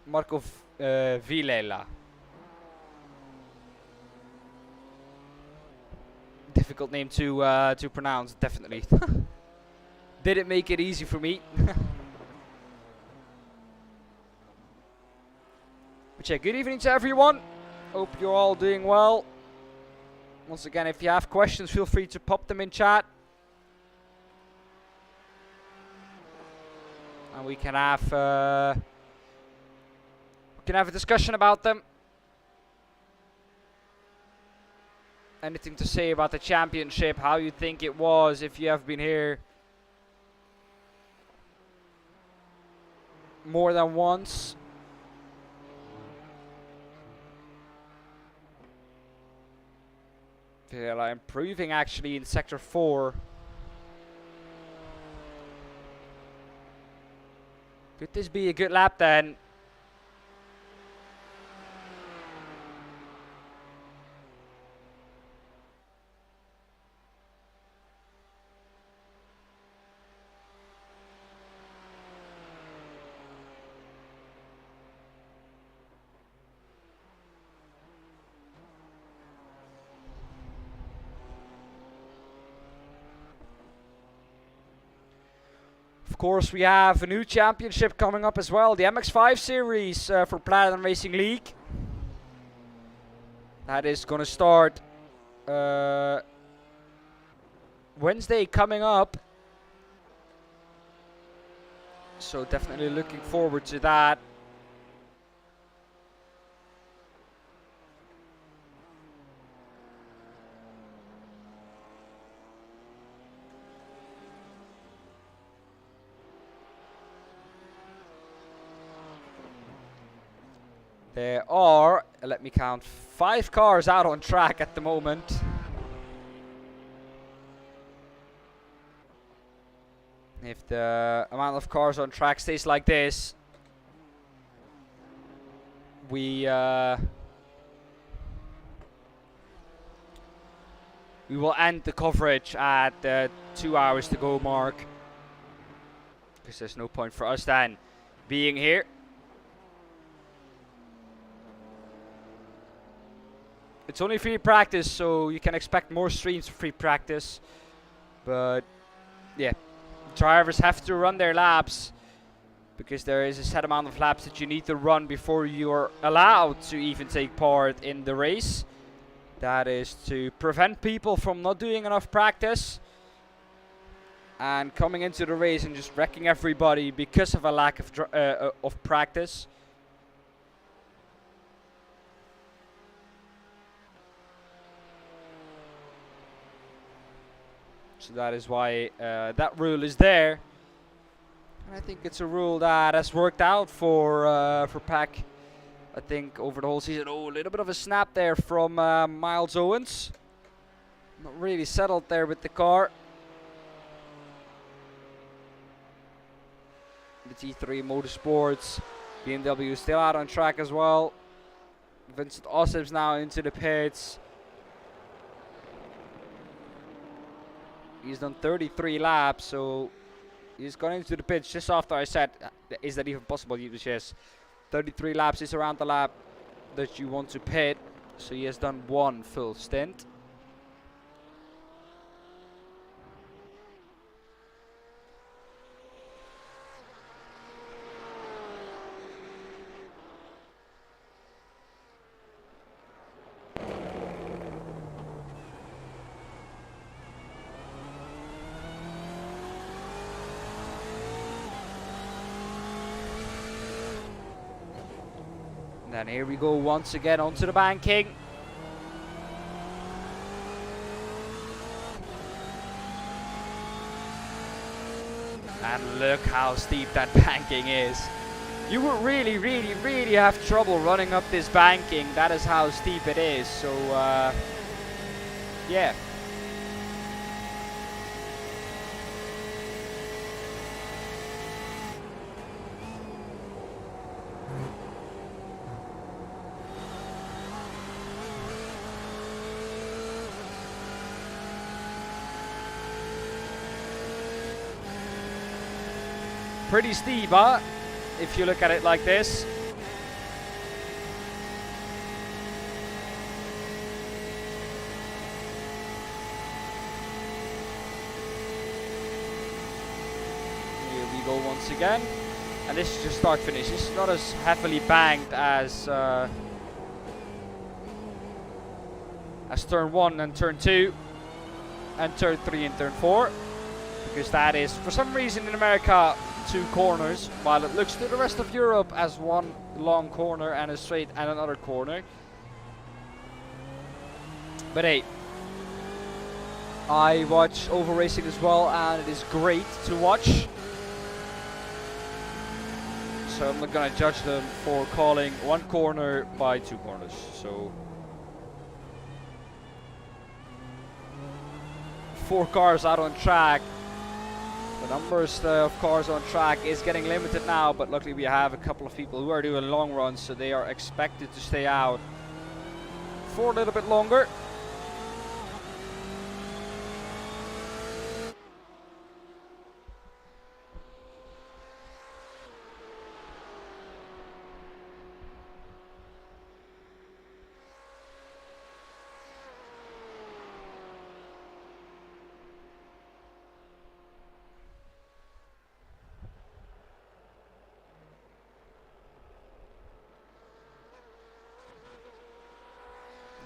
Marco Vilela. Difficult name to pronounce, definitely. Didn't make it easy for me. But yeah, good evening to everyone. Hope you're all doing well. Once again, if you have questions, feel free to pop them in chat. And we can have a discussion about them. Anything to say about the championship, how you think it was, if you have been here more than once. They're improving actually in Sector 4. Could this be a good lap then? of course, we have a new championship coming up as well. The MX-5 series for Platinum Racing League. That is going to start Wednesday coming up. So definitely looking forward to that. There are, let me count, 5 cars out on track at the moment. If the amount of cars on track stays like this, we will end the coverage at the 2 hours to go mark. Because there's no point for us then being here. It's only free practice, so you can expect more streams for free practice. But yeah, drivers have to run their laps because there is a set amount of laps that you need to run before you're allowed to even take part in the race. That is to prevent people from not doing enough practice and coming into the race and just wrecking everybody because of a lack of practice. So that is why that rule is there. And I think it's a rule that has worked out for PAC. I think over the whole season. Oh, a little bit of a snap there from Miles Owens. Not really settled there with the car. The T3 Motorsports. BMW still out on track as well. Vincent Ossip's now into the pits. He's done 33 laps, so he's gone into the pits just after I said, is that even possible? Yes. 33 laps is around the lap that you want to pit, so he has done 1 full stint. And here we go once again onto the banking. And look how steep that banking is. You would really have trouble running up this banking. That is how steep it is. So, yeah. Pretty steep, huh? If you look at it like this. Here we go once again. And this is just start finish. This is not as heavily banked as turn 1 and turn 2 and turn 3 and turn 4. Because that is, for some reason in America, 2 corners, while it looks to the rest of Europe as 1 long corner and a straight and another corner. But hey, I watch oval racing as well, and it is great to watch. So I'm not gonna judge them for calling 1 corner by 2 corners. So 4 cars out on track. The numbers of cars on track is getting limited now, but luckily we have a couple of people who are doing long runs, so they are expected to stay out for a little bit longer.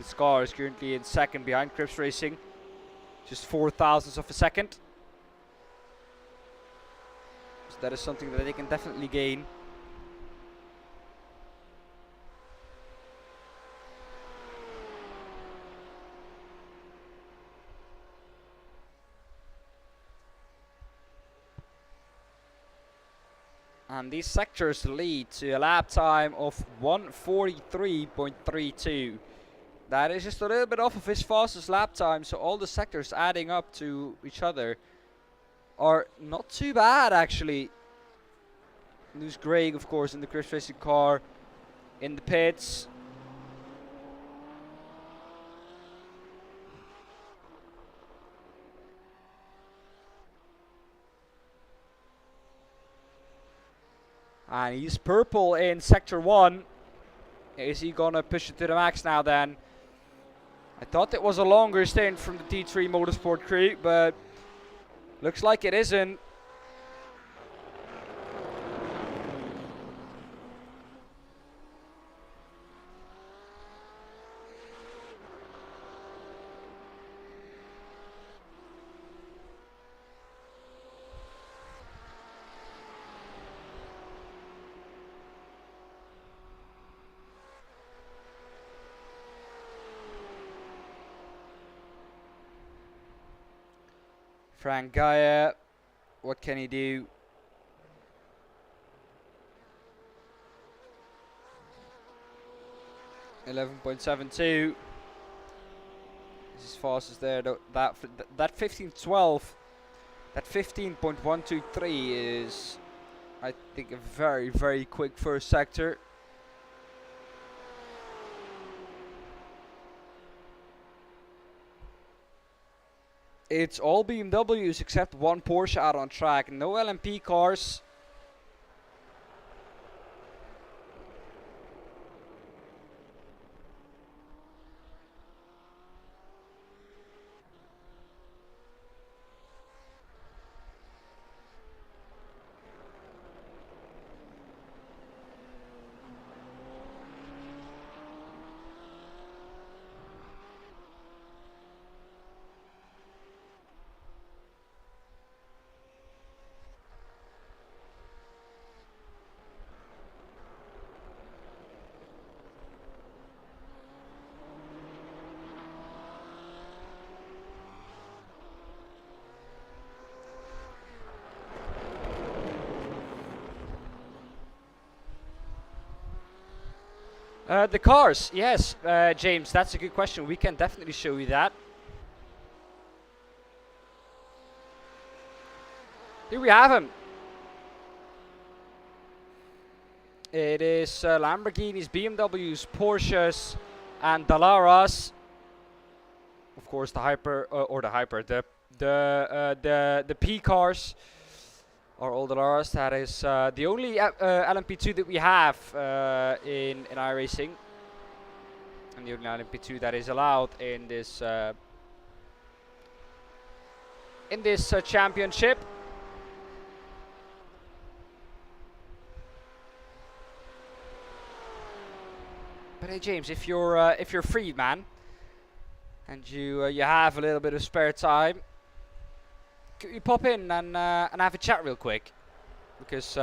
This car is currently in second behind Crips Racing. Just 0.004 of a second. So that is something that they can definitely gain. And these sectors lead to a lap time of 1:43.32. That is just a little bit off of his fastest lap time, so all the sectors adding up to each other are not too bad actually. There's Greg, of course, in the Crips Racing car in the pits. And he's purple in sector 1. Is he gonna push it to the max now then? I thought it was a longer stint from the T3 Motorsport crew, but looks like it isn't. Frank Gaia, what can he do? .11.72. This is fastest there. That 15.12, that 15.123 is, I think, a very, very quick first sector. It's all BMWs except one Porsche out on track. No LMP cars. The cars, yes, James, that's a good question. We can definitely show you that. Here we have him. It is Lamborghinis, BMWs, Porsches, and Dalaras. Of course, the the P cars are all Dalaras. That is the only LMP2 that we have in iRacing, and the only LMP2 that is allowed in this championship. But hey, James, if you're free, man, and you have a little bit of spare time, could you pop in and have a chat real quick? Because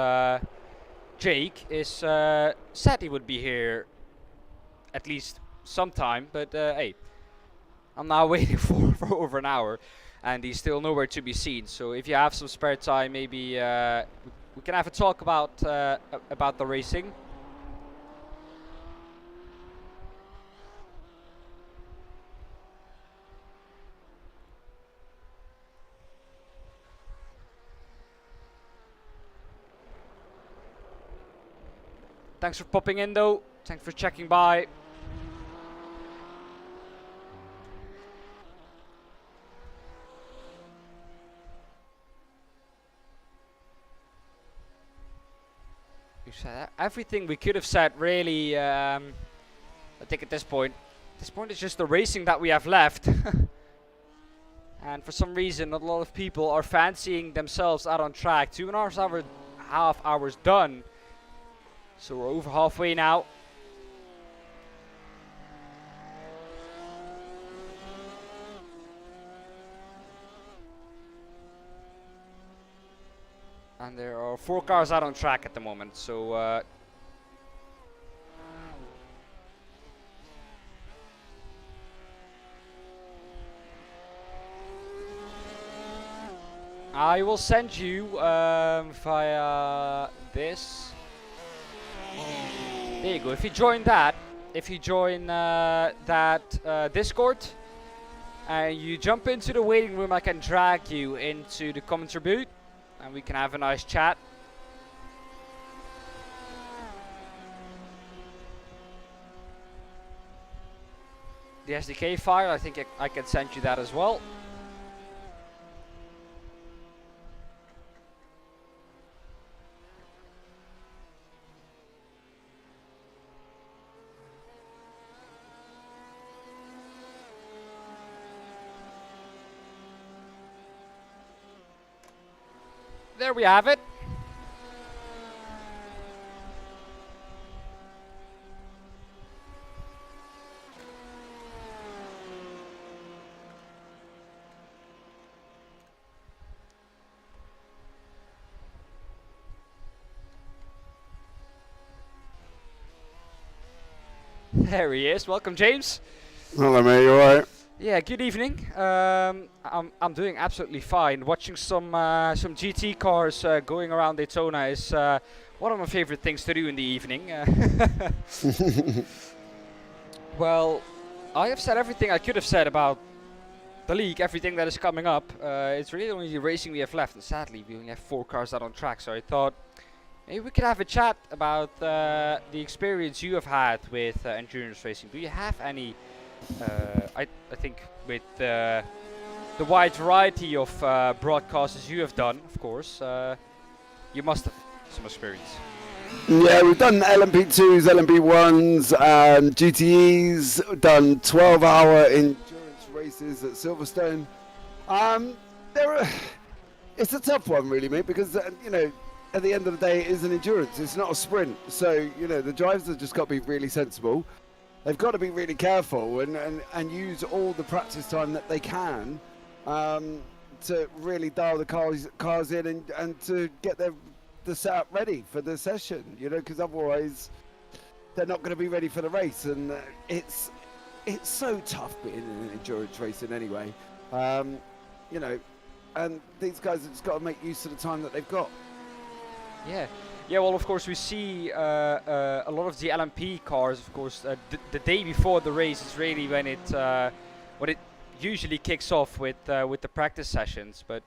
Jake is said he would be here at least sometime, but hey, I'm now waiting for over an hour, and he's still nowhere to be seen. So if you have some spare time, maybe we can have a talk about the racing. Thanks for popping in though. Thanks for checking by. We said everything we could have said really. I think at this point it's just the racing that we have left. And for some reason not a lot of people are fancying themselves out on track. 2.5 hours done. So we're over halfway now. there are 4 cars out on track at the moment, so I will send you via this. There you go. If you join that, that Discord, and you jump into the waiting room, I can drag you into the commenter booth, and we can have a nice chat. The SDK file, I think I can send you that as well. There we have it. There he is. Welcome, James. Hello, mate. You alright? Yeah, good evening. I'm doing absolutely fine. Watching some GT cars going around Daytona is one of my favorite things to do in the evening. Well, I have said everything I could have said about the league, everything that is coming up. It's really only the racing we have left, and sadly we only have 4 cars out on track. So I thought maybe we could have a chat about the experience you have had with endurance racing. Do you have any? I think with the wide variety of broadcasters you have done, of course, you must have some experience. Yeah, we've done LMP2s, LMP1s, GTEs, done 12-hour endurance races at Silverstone. It's a tough one, really, mate, because, you know, at the end of the day, it is an endurance. It's not a sprint. So, you know, the drivers have just got to be really sensible. They've got to be really careful and use all the practice time that they can to really dial the cars in and to get the setup ready for the session, you know, because otherwise they're not going to be ready for the race. And it's so tough being in endurance racing anyway, you know, and these guys have just got to make use of the time that they've got. Yeah, well, of course, we see a lot of the LMP cars, of course, the day before the race is really when it usually kicks off with the practice sessions. But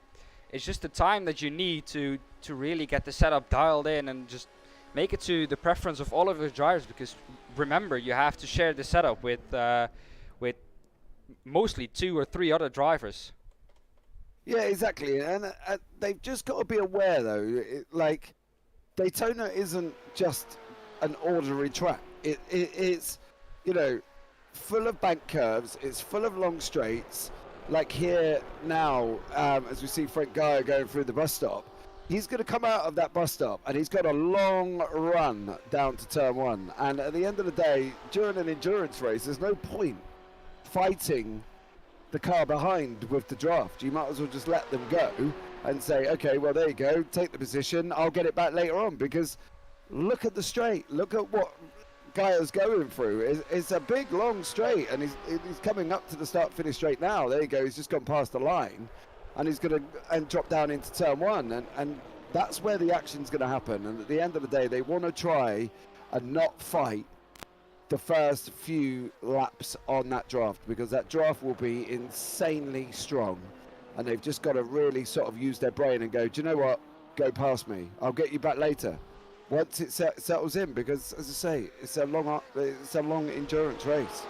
it's just the time that you need to really get the setup dialed in and just make it to the preference of all of your drivers. Because remember, you have to share the setup with mostly 2 or 3 other drivers. Yeah, exactly, and they've just got to be aware, though, like, Daytona isn't just an ordinary track. It's, you know, full of bank curves. It's full of long straights. Like here now, as we see Frank Geyer going through the bus stop, he's going to come out of that bus stop and he's got a long run down to turn 1. And at the end of the day, during an endurance race, there's no point fighting the car behind with the draft. You might as well just let them go and say, okay, well, there you go, take the position, I'll get it back later on. Because look at the straight, look at what Guyer's going through. It's a big long straight, and he's coming up to the start finish straight now. There you go, he's just gone past the line, and he's going to drop down into turn 1, and that's where the action's going to happen. And at the end of the day, they want to try and not fight the first few laps on that draft, because that draft will be insanely strong, and they've just got to really sort of use their brain and go, do you know what, go past me, I'll get you back later once it settles in, because as I say, it's a long endurance race.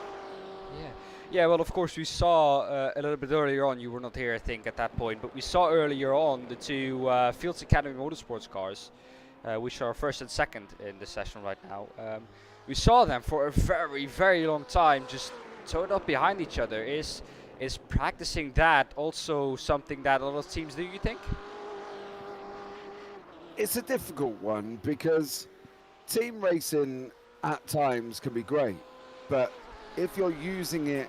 Yeah, well, of course, we saw a little bit earlier on, you were not here I think at that point, but we saw earlier on the 2 Fields Academy Motorsports cars, which are first and second in the session right now. We saw them for a very, very long time just towed up behind each other. Is practicing that also something that a lot of teams do, you think? It's a difficult one, because team racing at times can be great, but if you're using it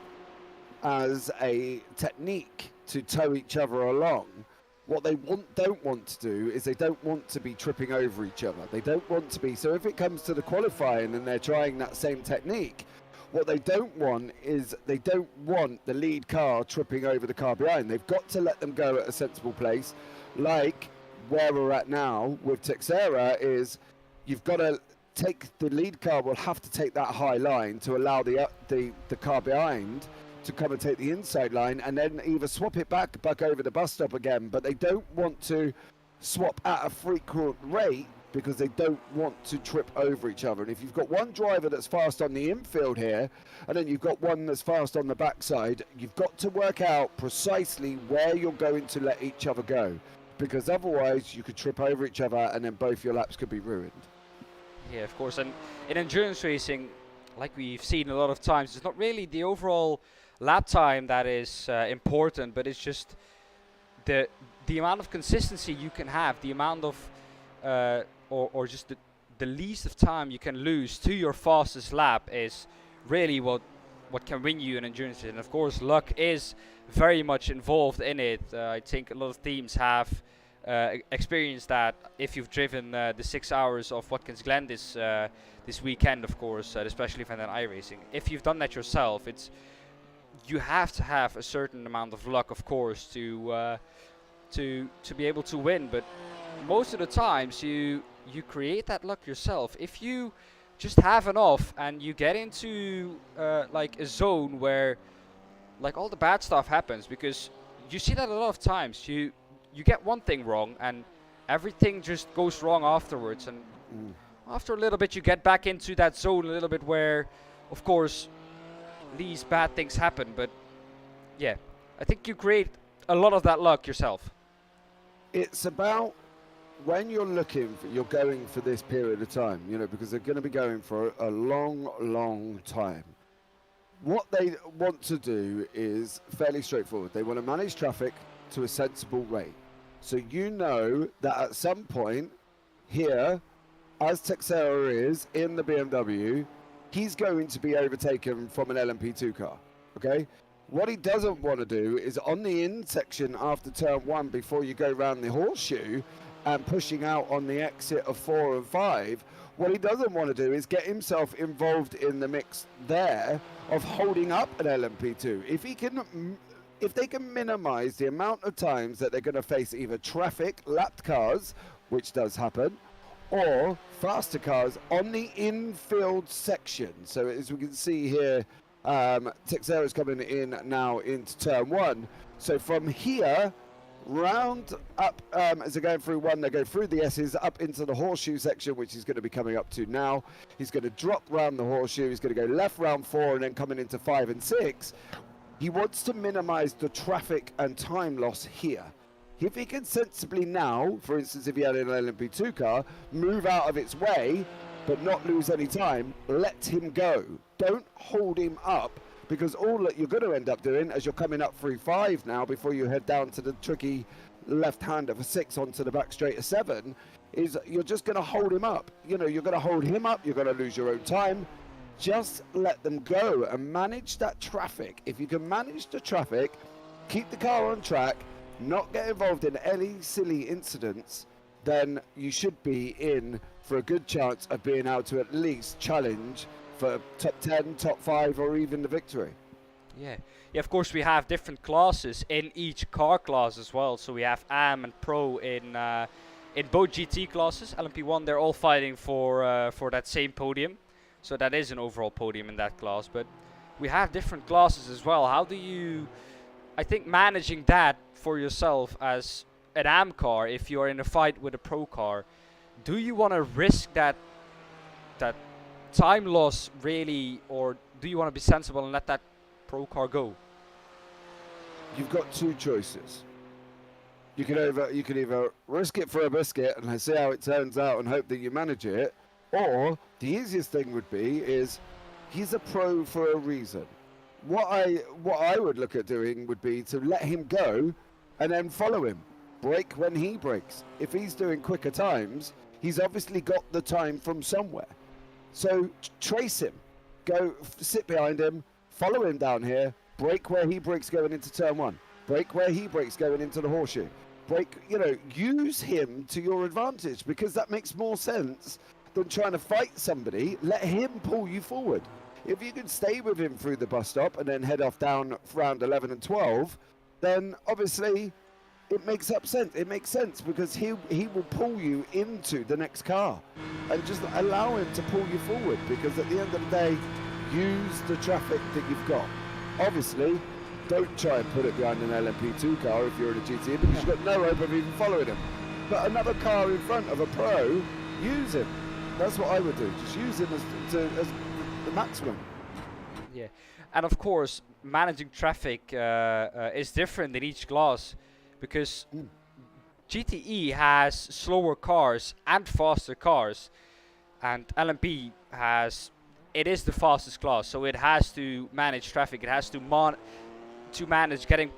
as a technique to tow each other along, What they don't want to do is they don't want to be tripping over each other. They don't want to be. So if it comes to the qualifying and they're trying that same technique, what they don't want is they don't want the lead car tripping over the car behind. They've got to let them go at a sensible place. Like where we're at now with Texera is you've got to take the lead car will have to take that high line to allow the car behind to come and take the inside line, and then either swap it back over the bus stop again. But they don't want to swap at a frequent rate because they don't want to trip over each other. And if you've got one driver that's fast on the infield here, and then you've got one that's fast on the backside, you've got to work out precisely where you're going to let each other go, because otherwise you could trip over each other and then both your laps could be ruined. Yeah, of course. And in endurance racing, like we've seen a lot of times, it's not really the overall lap time that is important, but it's just the amount of consistency you can have, the amount of or just the least of time you can lose to your fastest lap is really what can win you an endurance race. And of course luck is very much involved in it. I think a lot of teams have experienced that if you've driven the 6 hours of Watkins Glen this weekend, of course, especially for iRacing. If you've done that yourself, you have to have a certain amount of luck, of course, to be able to win. But most of the times you create that luck yourself. If you just have enough and you get into like a zone where like all the bad stuff happens, because you see that a lot of times. You get one thing wrong and everything just goes wrong afterwards, and after a little bit you get back into that zone a little bit where, of course, these bad things happen. But yeah, I think you create a lot of that luck yourself. It's about when you're going for this period of time, because they're going to be going for a long time. What they want to do is fairly straightforward. They want to manage traffic to a sensible rate. So that at some point here, as Texera is in the BMW, he's going to be overtaken from an LMP2 car, okay? What he doesn't want to do is on the in section after turn 1, before you go round the horseshoe and pushing out on the exit of 4 and 5, what he doesn't want to do is get himself involved in the mix there of holding up an LMP2. If they can minimize the amount of times that they're going to face either traffic, lapped cars, which does happen, or faster cars on the infield section. So as we can see here, Texera is coming in now into turn 1. So from here, round up, as they're going through 1, they go through the S's up into the horseshoe section, which he's going to be coming up to now. He's going to drop round the horseshoe. He's going to go left round 4 and then coming into 5 and 6. He wants to minimize the traffic and time loss here. If he can sensibly now, for instance, if he had an LMP2 car, move out of its way, but not lose any time, let him go. Don't hold him up, because all that you're going to end up doing as you're coming up through 5 now, before you head down to the tricky left hand of a 6 onto the back straight of 7, is you're just going to hold him up. You're going to hold him up, you're going to lose your own time. Just let them go and manage that traffic. If you can manage the traffic, keep the car on track, not get involved in any silly incidents, then you should be in for a good chance of being able to at least challenge for top 10, top 5, or even the victory. Yeah, of course we have different classes in each car class as well. So we have AM and Pro in both GT classes. LMP1, they're all fighting for that same podium. So that is an overall podium in that class. But we have different classes as well. How do you, I think, managing that for yourself as an AM car, if you're in a fight with a Pro car, do you want to risk that time loss really, or do you want to be sensible and let that Pro car go? You've got two choices. You can either risk it for a biscuit and see how it turns out and hope that you manage it, or the easiest thing would be is he's a pro for a reason. What I would look at doing would be to let him go and then follow him. Brake when he brakes. If he's doing quicker times, he's obviously got the time from somewhere. So trace him, go sit behind him, follow him down here, brake where he brakes going into turn 1, brake where he brakes going into the horseshoe. use him to your advantage, because that makes more sense than trying to fight somebody. Let him pull you forward. If you can stay with him through the bus stop and then head off down round 11 and 12, then obviously it makes sense. It makes sense because he will pull you into the next car and just allow him to pull you forward, because at the end of the day, use the traffic that you've got. Obviously, don't try and put it behind an LMP2 car if you're in a GT, because you've got no hope of even following him. But another car in front of a pro, use him. That's what I would do. Just use him as the maximum. Yeah, and of course, managing traffic is different in each class, because GTE has slower cars and faster cars, and LMP it is the fastest class, so it has to manage traffic. It has to manage getting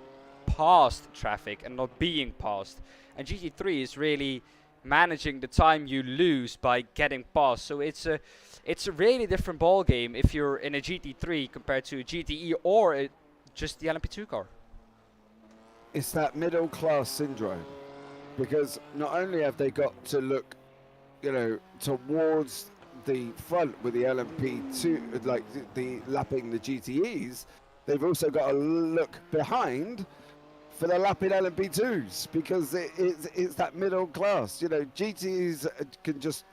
past traffic and not being passed. And GT3 is really managing the time you lose by getting past. So it's a really different ball game if you're in a GT3 compared to a GTE or just the LMP2 car. It's that middle class syndrome, because not only have they got to look, towards the front with the LMP2, like the lapping the GTEs, they've also got to look behind for the lapping LMP2s, because it's that middle class. GTs can just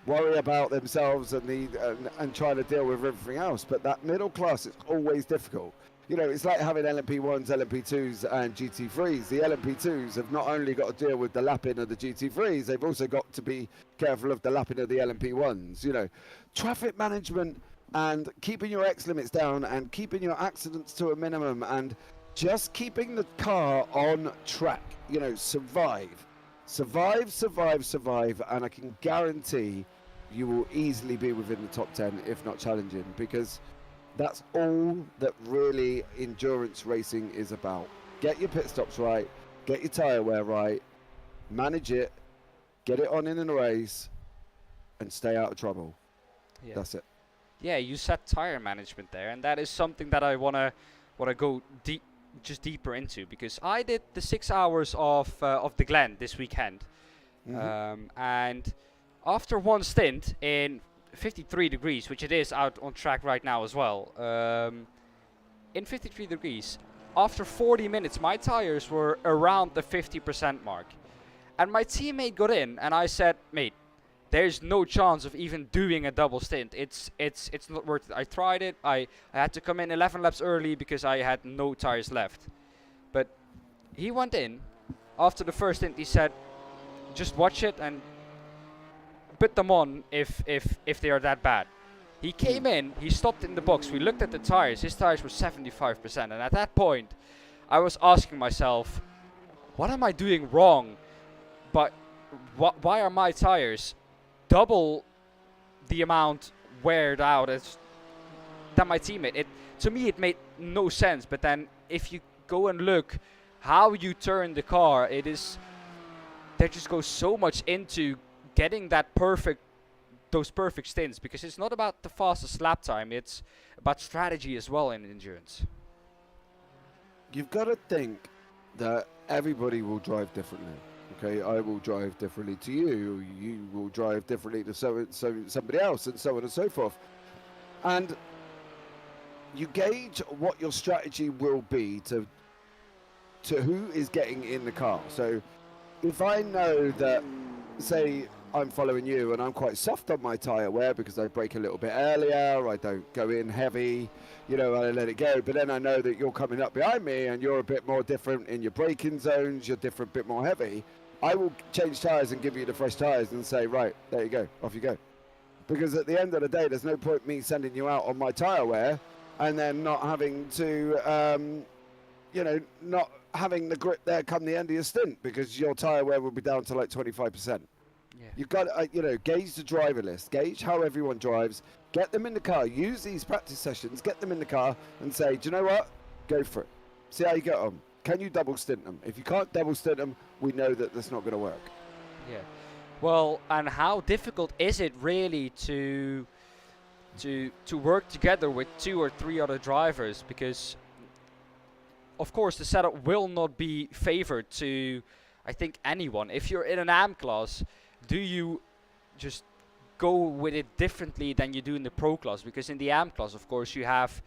worry about themselves and try to deal with everything else, but that middle class is always difficult. It's like having LMP1s, LMP2s and GT3s. The LMP2s have not only got to deal with the lapping of the GT3s, they've also got to be careful of the lapping of the LMP1s. Traffic management and keeping your X limits down and keeping your accidents to a minimum and just keeping the car on track. Survive, and I can guarantee you will easily be within the top 10, if not challenging, because that's all that really endurance racing is about. Get your pit stops right, get your tyre wear right, manage it, get it on in a race, and stay out of trouble. Yeah. That's it. Yeah, you said tyre management there, and that is something that I wanna go deeper into, because I did the 6 hours of the Glen this weekend, and after one stint in 53 degrees, which it is out on track right now as well, in 53 degrees, after 40 minutes my tires were around the 50% mark, and my teammate got in and I said, mate, there's no chance of even doing a double stint. It's not worth it. I tried it. I had to come in 11 laps early because I had no tires left. But he went in after the first stint. He said, just watch it and put them on if they are that bad. He came in, he stopped in the box, we looked at the tires, his tires were 75%, and at that point I was asking myself, what am I doing wrong? But why are my tires double the amount weared out than my teammate? To me it made no sense, but then if you go and look how you turn the car, there just goes so much into getting those perfect stints, because it's not about the fastest lap time, it's about strategy as well in endurance. You've got to think that everybody will drive differently. Okay, I will drive differently to you, you will drive differently to somebody else, and so on and so forth. And you gauge what your strategy will be to who is getting in the car. So if I know that, say, I'm following you and I'm quite soft on my tyre wear because I brake a little bit earlier, I don't go in heavy, I let it go, but then I know that you're coming up behind me and you're a bit more different in your braking zones, you're different, bit more heavy, I will change tyres and give you the fresh tyres and say, right, there you go, off you go. Because at the end of the day, there's no point me sending you out on my tyre wear and then not having to, not having the grip there come the end of your stint, because your tyre wear will be down to like 25%. Yeah. You've got to, gauge the driver list, gauge how everyone drives, get them in the car, use these practice sessions, get them in the car and say, do you know what? Go for it. See how you get on. Can you double stint them? If you can't double stint them, we know that that's not going to work. Yeah. Well, and how difficult is it really to work together with 2 or 3 other drivers? Because, of course, the setup will not be favored to, I think anyone, if you're in an AM class, do you just go with it differently than you do in the pro class? Because in the AM class, of course, you have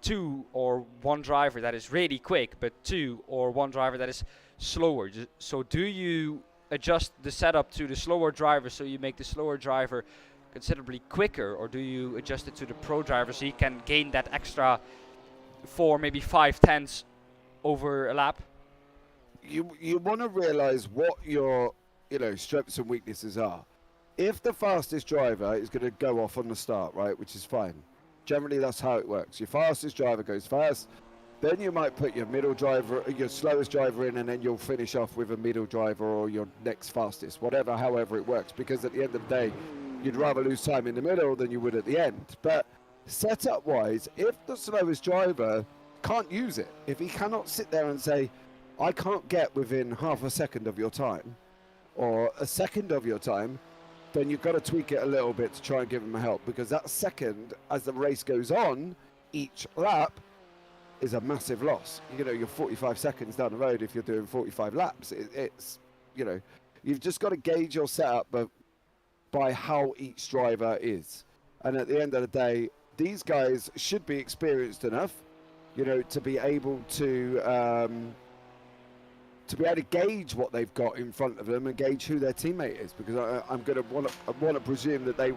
two or one driver that is really quick, but two or one driver that is slower. So do you adjust the setup to the slower driver so you make the slower driver considerably quicker, or do you adjust it to the pro driver so you can gain that extra 4, maybe 5 tenths over a lap? You want to realize what your strengths and weaknesses are. If the fastest driver is going to go off on the start, right, which is fine. Generally, that's how it works. Your fastest driver goes fast. Then you might put your middle driver, your slowest driver in, and then you'll finish off with a middle driver or your next fastest, however it works. Because at the end of the day, you'd rather lose time in the middle than you would at the end. But setup-wise, if the slowest driver can't use it, if he cannot sit there and say, I can't get within half a second of your time, or a second of your time, then you've got to tweak it a little bit to try and give him a help, because that second, as the race goes on, each lap is a massive loss. You're 45 seconds down the road if you're doing 45 laps. It's you've just got to gauge your setup by how each driver is. And at the end of the day, these guys should be experienced enough, to be able to gauge what they've got in front of them and gauge who their teammate is, because I'm going to want to presume that they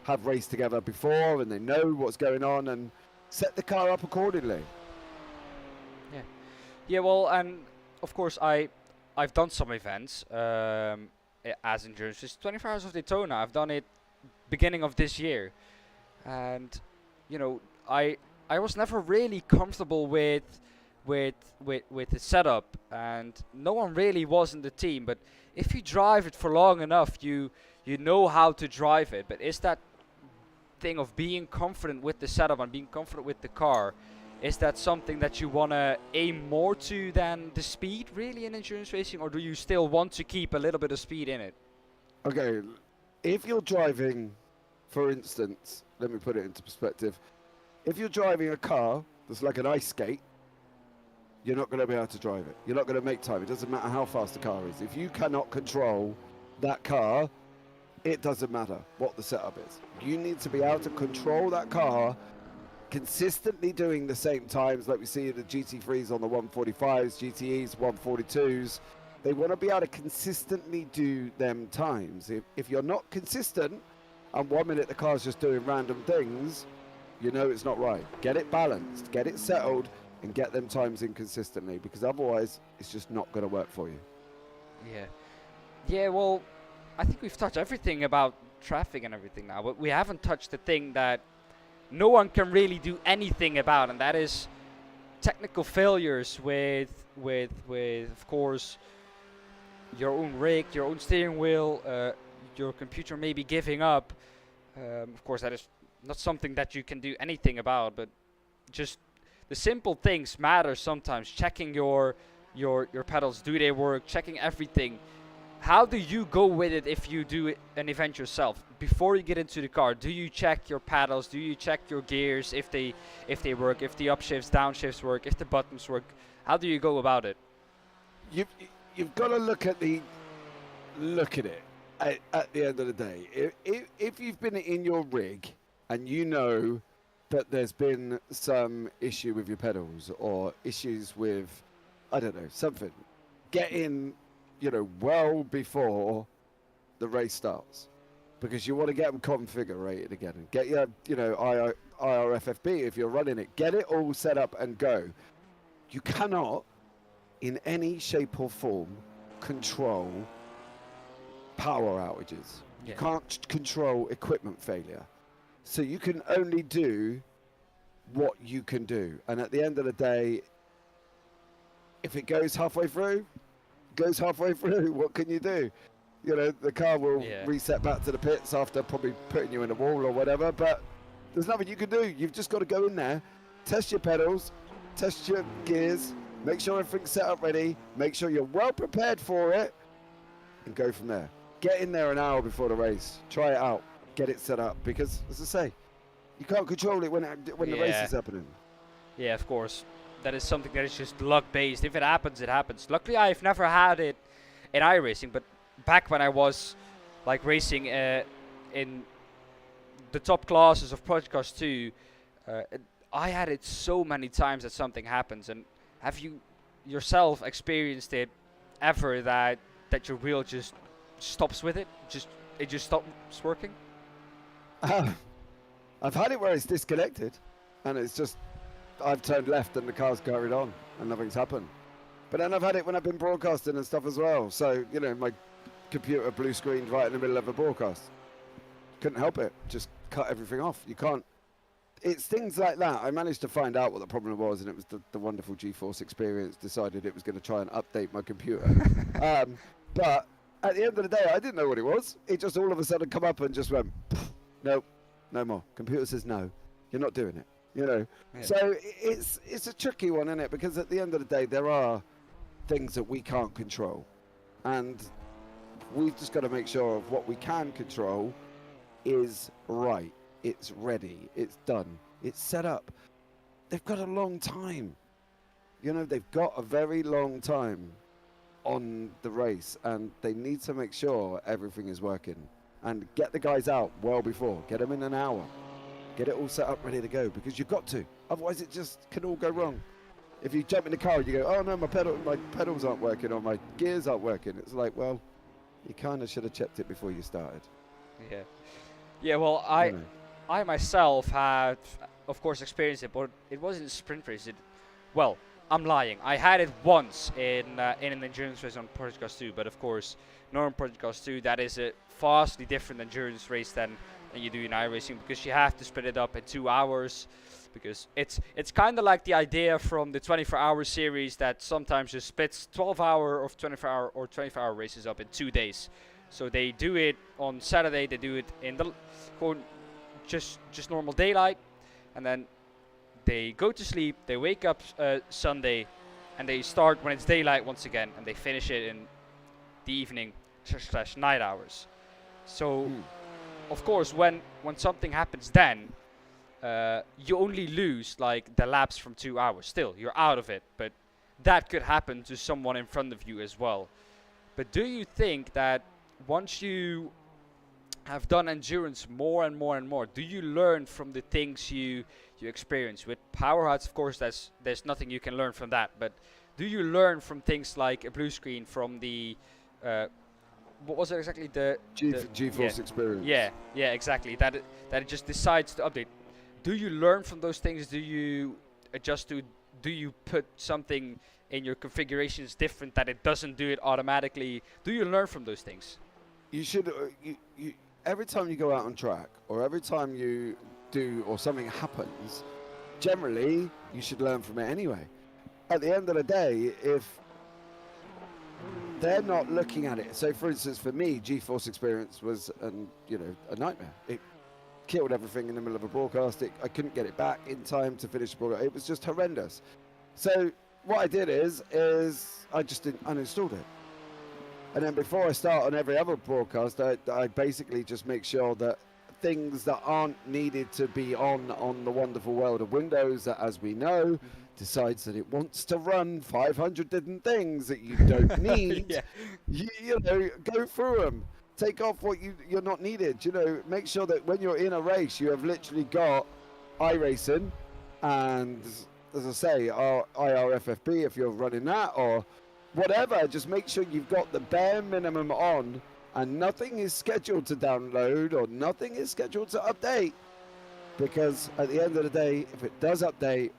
have raced together before and they know what's going on and set the car up accordingly. Yeah. Well, and of course I've done some events as endurance. It's 24 Hours of Daytona. I've done it beginning of this year, and I was never really comfortable with the setup, and no one really was in the team. But if you drive it for long enough, you know how to drive it. But is that thing of being confident with the setup and being confident with the car, is that something that you want to aim more to than the speed really in endurance racing, or do you still want to keep a little bit of speed in it? Okay, if you're driving, for instance, let me put it into perspective, if you're driving a car that's like an ice skate, you're not going to be able to drive it. You're not going to make time. It doesn't matter how fast the car is. If you cannot control that car, it doesn't matter what the setup is. You need to be able to control that car consistently doing the same times, like we see the GT3s on the 145s, GTEs, 142s. They want to be able to consistently do them times. If you're not consistent, and 1 minute the car's just doing random things, it's not right. Get it balanced, get it settled, and get them times in consistently, because otherwise it's just not going to work for you. Yeah, well, I think we've touched everything about traffic and everything now, but we haven't touched the thing that no one can really do anything about, and that is technical failures with of course your own rig, your own steering wheel, your computer maybe giving up. Of course, that is not something that you can do anything about, but just the simple things matter sometimes. Checking your pedals, do they work? Checking everything. How do you go with it if you do an event yourself? Before you get into the car, do you check your pedals? Do you check your gears if they work? If the upshifts, downshifts work? If the buttons work? How do you go about it? You've got to look at it at the end of the day. If you've been in your rig and you know that there's been some issue with your pedals or issues with, I don't know, something, get in, well before the race starts, because you want to get them configured again. Get your, IRFFB if you're running it. Get it all set up and go. You cannot, in any shape or form, control power outages. Yeah. You can't control equipment failure. So you can only do what you can do. And at the end of the day, if it goes halfway through, what can you do? The car will reset back to the pits after probably putting you in a wall or whatever, but there's nothing you can do. You've just got to go in there, test your pedals, test your gears, make sure everything's set up ready, make sure you're well prepared for it, and go from there. Get in there an hour before the race, try it out, get it set up, because, as I say, you can't control it when the race is happening. Yeah, of course. that is something that is just luck based. If it happens, it happens. Luckily, I've never had it in iRacing, but back when I was like racing in the top classes of Project Cars 2, I had it so many times that something happens. And have you yourself experienced it ever that your wheel just stops with it? It just stops working? I've had it where it's disconnected, and it's just I've turned left and the car's carried on, and nothing's happened. But then I've had it when I've been broadcasting and stuff as well. So my computer blue screened right in the middle of a broadcast. Couldn't help it. Just cut everything off. You can't. It's things like that. I managed to find out what the problem was, and it was the wonderful GeForce experience decided it was going to try and update my computer. But at the end of the day, I didn't know what it was. It just all of a sudden come up and just went, nope, no more. Computer says no, you're not doing it. Yeah. So it's a tricky one, isn't it? Because at the end of the day, there are things that we can't control, and we've just got to make sure of what we can control is right. It's ready. It's done. It's set up. They've got a long time. They've got a very long time on the race, and they need to make sure everything is working and get the guys out well before. Get them in an hour. Get it all set up, ready to go, because you've got to. Otherwise, it just can all go wrong. If you jump in the car and you go, oh no, my pedals aren't working, or my gears aren't working, it's like, well, you kind of should have checked it before you started. Yeah. Well, I myself had, of course, experienced it, but it wasn't a sprint race. Well, I'm lying. I had it once in an endurance race on Project Cars 2, but of course, normal Project Cars 2, that is a vastly different endurance race than you do in iRacing, because you have to split it up in 2 hours, because it's kind of like the idea from the 24-hour series that sometimes just splits 12-hour or 24-hour or 24-hour races up in 2 days. So they do it on Saturday, they do it in the just normal daylight, and then they go to sleep, they wake up Sunday, and they start when it's daylight once again, and they finish it in the evening / night hours. So of course, when something happens then, you only lose like the laps from 2 hours. Still, you're out of it, but that could happen to someone in front of you as well. But do you think that once you have done endurance more and more and more, do you learn from the things you experience? With power huts, of course, there's nothing you can learn from that, but do you learn from things like a blue screen, from the what was it exactly, the GeForce experience? Yeah, exactly, that it just decides to update. Do you learn from those things? Do you adjust to, do you put something in your configurations different that it doesn't do it automatically? Do you learn from those things? You should. You every time you go out on track, or every time you do, or something happens, generally you should learn from it anyway. At the end of the day, if they're not looking at it, so for instance, for me, GeForce experience was a nightmare. It killed everything in the middle of a broadcast. I couldn't get it back in time to finish the broadcast. It was just horrendous. So what I did is I just uninstalled it. And then before I start on every other broadcast, I basically just make sure that things that aren't needed to be on the wonderful world of Windows, that, as we know, decides that it wants to run 500 different things that you don't need. Go through them. Take off what you're not needed. Make sure that when you're in a race, you have literally got iRacing and, as I say, IRFFB if you're running that, or whatever. Just make sure you've got the bare minimum on, and nothing is scheduled to download or nothing is scheduled to update, because at the end of the day, if it does update,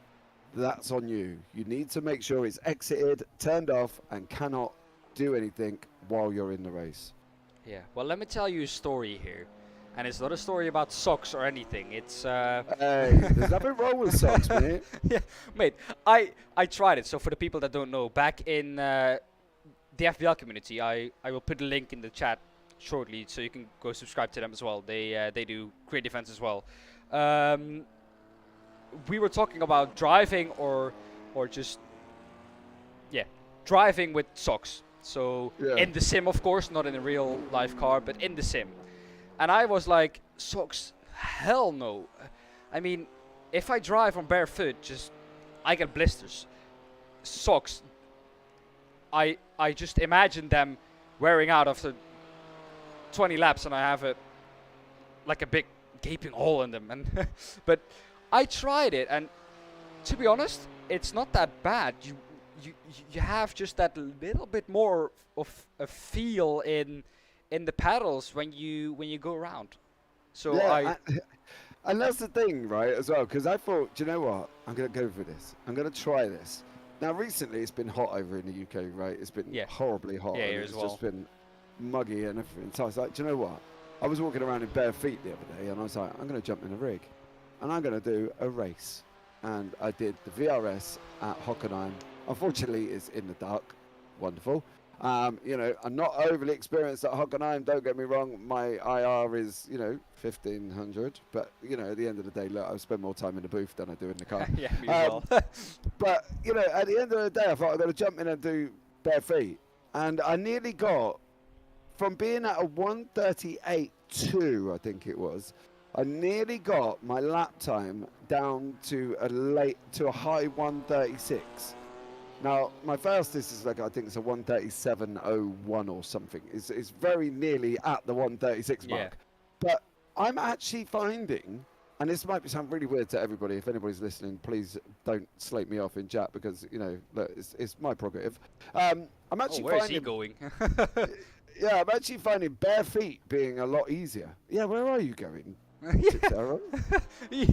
that's on you. You need to make sure it's exited, turned off, and cannot do anything while you're in the race. Yeah, well, let me tell you a story here. And it's not a story about socks or anything. It's Hey, there's nothing wrong with socks, mate. Yeah, mate, I tried it. So for the people that don't know, back in the FBL community, I will put a link in the chat shortly, so you can go subscribe to them as well. They do great events as well. We were talking about driving or just driving with socks. So in the sim, of course, not in a real life car, but in the sim. And I was like, socks? Hell no. I mean, if I drive on barefoot, just I get blisters. Socks, I just imagine them wearing out after 20 laps, and I have a big gaping hole in them. And but I tried it, and to be honest, it's not that bad. You have just that little bit more of a feel in the pedals when you go around. So Yeah, and that's the thing, right, as well, because I thought, do you know what? I'm going to go for this. I'm going to try this. Now, recently, it's been hot over in the UK, right? It's been horribly hot. Yeah, and here it's as well. just been muggy and everything. So I was like, do you know what? I was walking around in bare feet the other day, and I was like, I'm going to jump in a rig, and I'm going to do a race. And I did the VRS at Hockenheim. Unfortunately, it's in the dark. Wonderful. You know, I'm not overly experienced at Hockenheim, don't get me wrong. My IR is, 1,500. But, at the end of the day, look, I spend more time in the booth than I do in the car. Yeah, me as well. But, at the end of the day, I thought I've got to jump in and do bare feet. And I nearly got, from being at a 138.2, I think it was, I nearly got my lap time down to a high 136. Now, my fastest is I think it's a 137.01 or something. It's very nearly at the 136 mark. But I'm actually finding, and this might sound really weird to everybody, if anybody's listening, please don't slate me off in chat because, look, it's my prerogative. I'm actually where's finding... he going? Yeah, I'm actually finding bare feet being a lot easier. Yeah, where are you going? he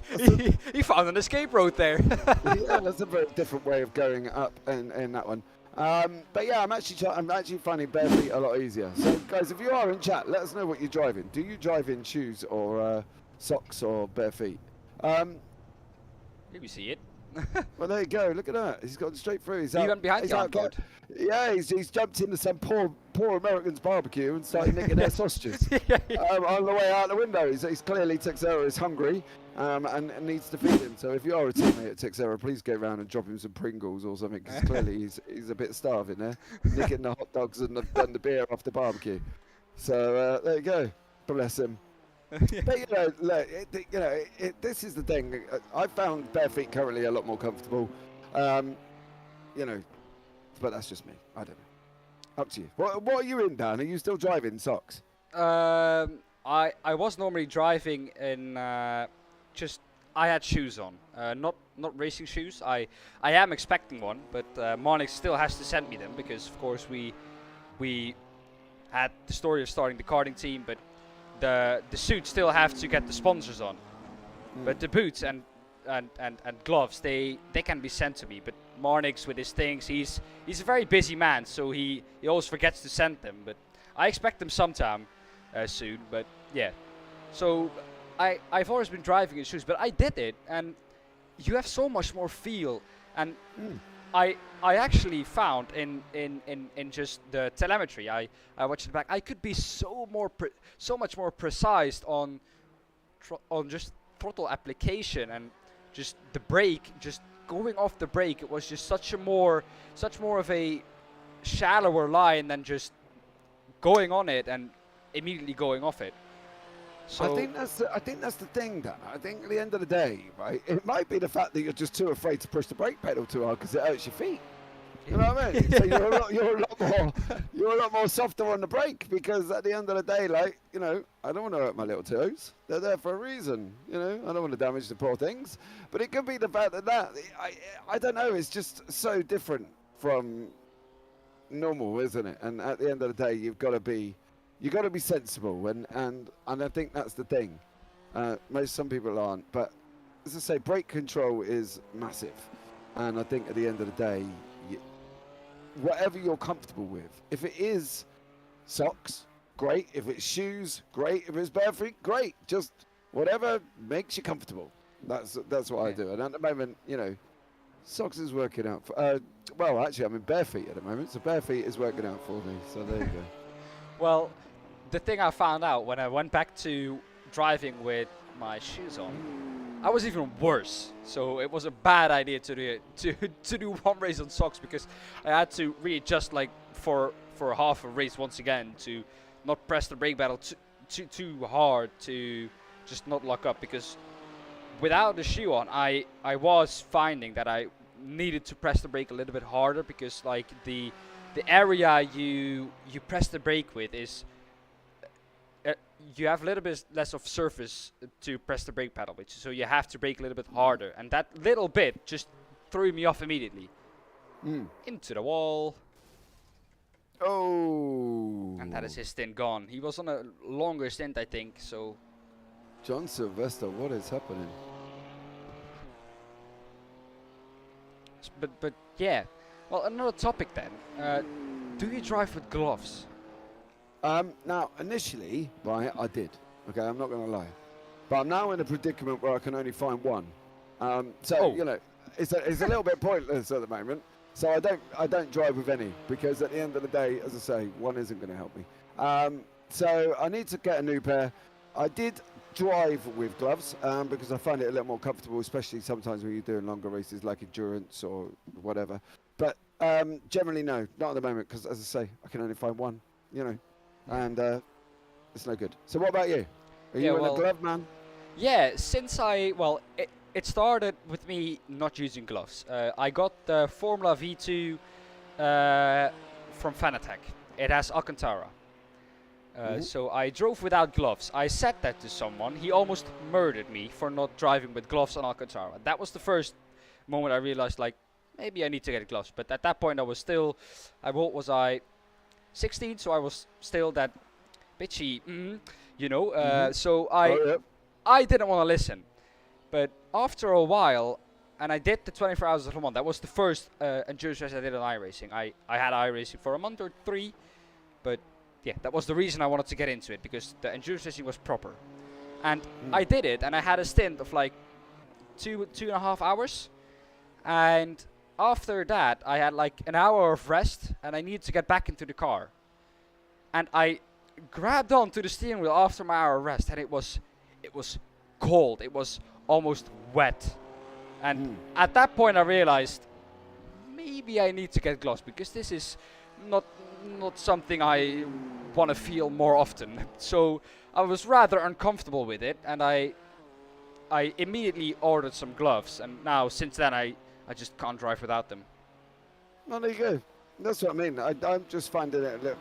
found an escape road there. Yeah, that's a very different way of going up in that one. But yeah, I'm actually finding bare feet a lot easier. So guys, if you are in chat, let us know what you're driving. Do you drive in shoes or socks or bare feet? Maybe see it. Well, there you go. Look at that. He's gone straight through. He went behind the outboard. Yeah, he's jumped into some poor American's barbecue and started nicking their sausages on the way out the window. He's clearly Texera is hungry and needs to feed him. So if you are a teammate at Texera, please go around and drop him some Pringles or something, because clearly he's a bit starving there, nicking the hot dogs and the beer off the barbecue. So there you go. Bless him. But look, this is the thing. I found bare feet currently a lot more comfortable. But that's just me. I don't know. Up to you. What are you in, Dan? Are you still driving socks? I was normally driving in I had shoes on, not racing shoes. I am expecting one, but Monix still has to send me them because of course we had the story of starting the karting team, but the suits still have to get the sponsors on. But the boots and gloves, they can be sent to me. But Marnix with his things, he's a very busy man, so he always forgets to send them. But I expect them sometime soon. But yeah, so I've always been driving in shoes, but I did it, and you have so much more feel. And I actually found in just the telemetry I watched it back, I could be so much more precise on just throttle application and just the brake, just going off the brake. It was just such more of a shallower line than just going on it and immediately going off it. So I think that's the thing, Dan. I think at the end of the day, right, it might be the fact that you're just too afraid to push the brake pedal too hard because it hurts your feet. You know what I mean? So you're a lot more softer on the brake, because at the end of the day, I don't want to hurt my little toes. They're there for a reason. I don't want to damage the poor things. But it could be the fact that I don't know. It's just so different from normal, isn't it? And at the end of the day, you've got to be sensible, and I think that's the thing. Some people aren't, but as I say, brake control is massive, and I think at the end of the day, whatever you're comfortable with. If it is socks, great. If it's shoes, great. If it's bare feet, great. Just whatever makes you comfortable. That's what I do. And at the moment, socks is working out. Well, actually, I'm in bare feet at the moment, so bare feet is working out for me. So there you go. Well, the thing I found out when I went back to driving with my shoes on, I was even worse. So it was a bad idea to do one race on socks, because I had to readjust for half a race once again to not press the brake pedal too hard, to just not lock up, because without the shoe on, I was finding that I needed to press the brake a little bit harder because like the area you press the brake with is you have a little bit less of surface to press the brake pedal with, so you have to brake a little bit harder, and that little bit just threw me off immediately. Into the wall. Oh. And that is his stint gone. He was on a longer stint, I think, so... John Sylvester, what is happening? But yeah. Well, another topic then. Do you drive with gloves? Now, initially, right, I did. Okay, I'm not going to lie. But I'm now in a predicament where I can only find one. You know, it's a little bit pointless at the moment. So I don't drive with any, because at the end of the day, as I say, one isn't going to help me. So I need to get a new pair. I did drive with gloves because I find it a little more comfortable, especially sometimes when you're doing longer races like endurance or whatever. But generally, no, not at the moment, because as I say, I can only find one, you know, and it's no good. So what about you? Are you in a glove man? Yeah, since it started with me not using gloves. I got the Formula V2 from Fanatec. It has Alcantara. So I drove without gloves. I said that to someone. He almost murdered me for not driving with gloves on Alcantara. That was the first moment I realized, like, maybe I need to get gloves. But at that point I was still, what was I, 16? So I was still that bitchy, you know. So I didn't want to listen. But after a while, and I did the 24 hours of Le Mans. That was the first endurance race I did on iRacing. I had iRacing for a month or 3, but yeah, that was the reason I wanted to get into it, because the endurance racing was proper. And I did it, and I had a stint of like 2.5 hours. And after that, I had like an hour of rest, and I needed to get back into the car. And I grabbed onto the steering wheel after my hour of rest, and it was cold. It was almost wet. And at that point I realized maybe I need to get gloves, because this is not something I want to feel more often. So I was rather uncomfortable with it, and I immediately ordered some gloves, and now since then I just can't drive without them. Well, there you go. That's what I mean. I'm just finding it a little,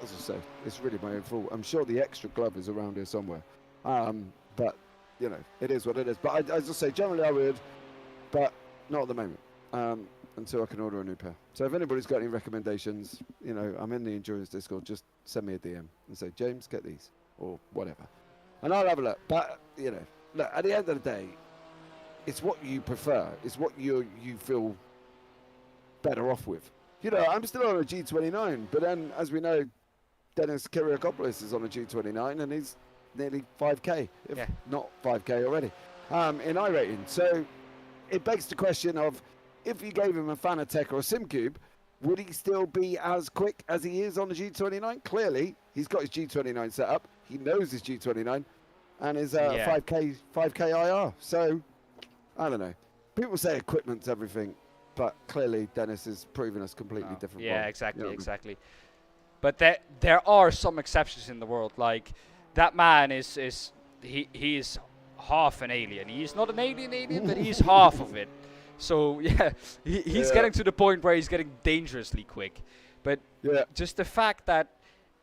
as I say, it's really my own fault. I'm sure the extra glove is around here somewhere. But you know, it is what it is. But as I say, generally I would, but not at the moment, until I can order a new pair. So if anybody's got any recommendations, you know, I'm in the Endurance Discord, just send me a DM and say, James, get these, or whatever. And I'll have a look. But, you know, look, at the end of the day, it's what you prefer. It's what you feel better off with. You know, I'm still on a G29, but then, as we know, Dennis Kiriakopoulos is on a G29, and he's nearly 5k, if not 5k already, in iRating. So it begs the question of, if you gave him a Fanatec or a SimCube, would he still be as quick as he is on the G29? Clearly, he's got his G29 set up. He knows his G29 and his 5k IR. So, I don't know. People say equipment's everything, but clearly Dennis has proven us completely different. Yeah, wrong. exactly, You know exactly. But there are some exceptions in the world. Like, that man is half an alien. He's not an alien, but he's half of it. So yeah, he's getting to the point where he's getting dangerously quick. But just the fact that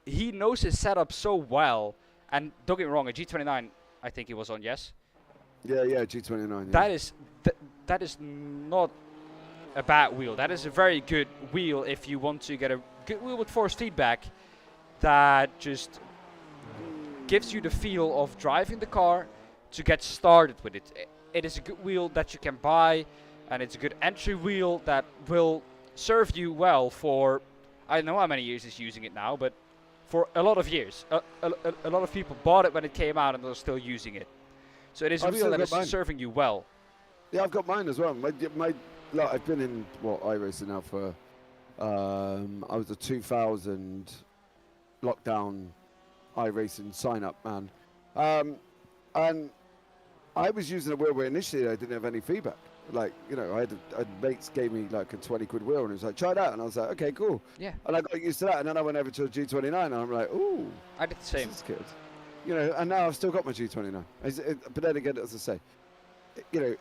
he knows his setup so well, and don't get me wrong, a G29 I think he was on, yes? Yeah, G29. Yeah. That is not a bad wheel. That is a very good wheel if you want to get a good wheel with force feedback that just gives you the feel of driving the car to get started with it. It is a good wheel that you can buy, and it's a good entry wheel that will serve you well for, I don't know how many years he's using it now, but for a lot of years. A lot of people bought it when it came out and they're still using it. So it is a wheel that is serving you well. Yeah, I've got mine as well. I've been in iRacing now for I was a 2000 lockdown iRacing sign up man, and I was using a wheel where initially I didn't have any feedback. Like, you know, I had mates gave me like a 20 quid wheel, and it was like, try it out, and I was like, okay, cool. Yeah. And I got used to that, and then I went over to a G29, and I'm like, ooh, I did the same. This is good. You know, and now I've still got my G29. But then again, as I say, you know,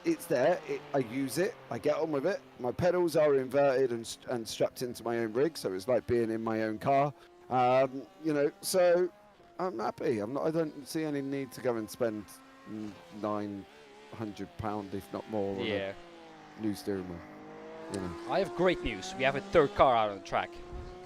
it's there. I use it. I get on with it. My pedals are inverted and strapped into my own rig, so it's like being in my own car. You know, so I'm happy. I don't see any need to go and spend £900, if not more, on Yeah. a new steering wheel. You know. I have great news. We have a third car out on the track.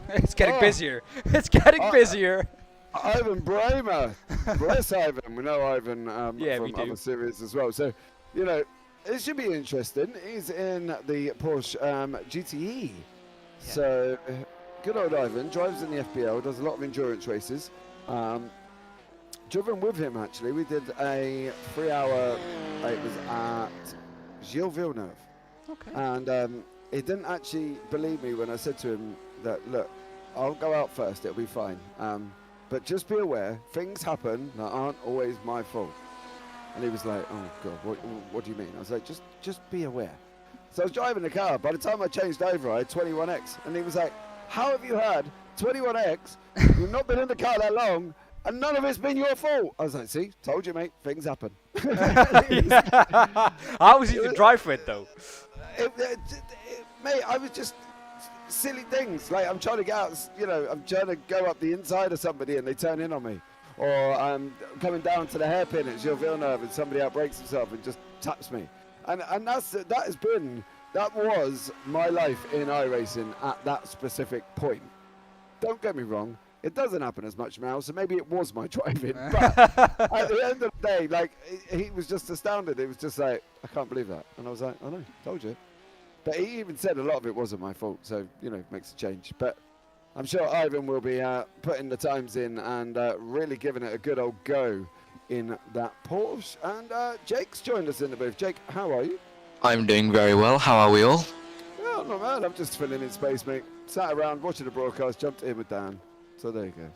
It's getting Oh. busier. It's getting busier. Ivan Bramer, bless Ivan. We know Ivan Yeah, we from do. other series as well. So, you know, it should be interesting. He's in the Porsche GTE. Yeah. So, good old Ivan drives in the FPL, does a lot of endurance races. Driven with him actually. We did a 3-hour. It was at Gilles Villeneuve, Okay. and he didn't actually believe me when I said to him that, look, I'll go out first. It'll be fine. But just be aware, things happen that aren't always my fault. And he was like, oh, God, what do you mean? I was like, just be aware. So I was driving the car. By the time I changed over, I had 21X. And he was like, how have you had 21X? You've not been in the car that long, and none of it's been your fault. I was like, see, told you, mate, things happen. How was he to drive with, though? Mate, I was just silly things. Like, I'm trying to get out, you know, I'm trying to go up the inside of somebody and they turn in on me. Or I'm coming down to the hairpin at Gilles Villeneuve and somebody outbrakes himself and just taps me. And that was my life in iRacing at that specific point. Don't get me wrong, it doesn't happen as much now, so maybe it was my driving. But at the end of the day, like, he was just astounded. It was just like, I can't believe that. And I was like, I know, told you. But he even said a lot of it wasn't my fault, so, you know, makes a change. But I'm sure Ivan will be putting the times in and really giving it a good old go in that Porsche. And Jake's joined us in the booth. Jake, how are you? I'm doing very well. How are we all? Well, not bad. I'm just filling in space, mate. Sat around watching the broadcast, jumped in with Dan. So there you go.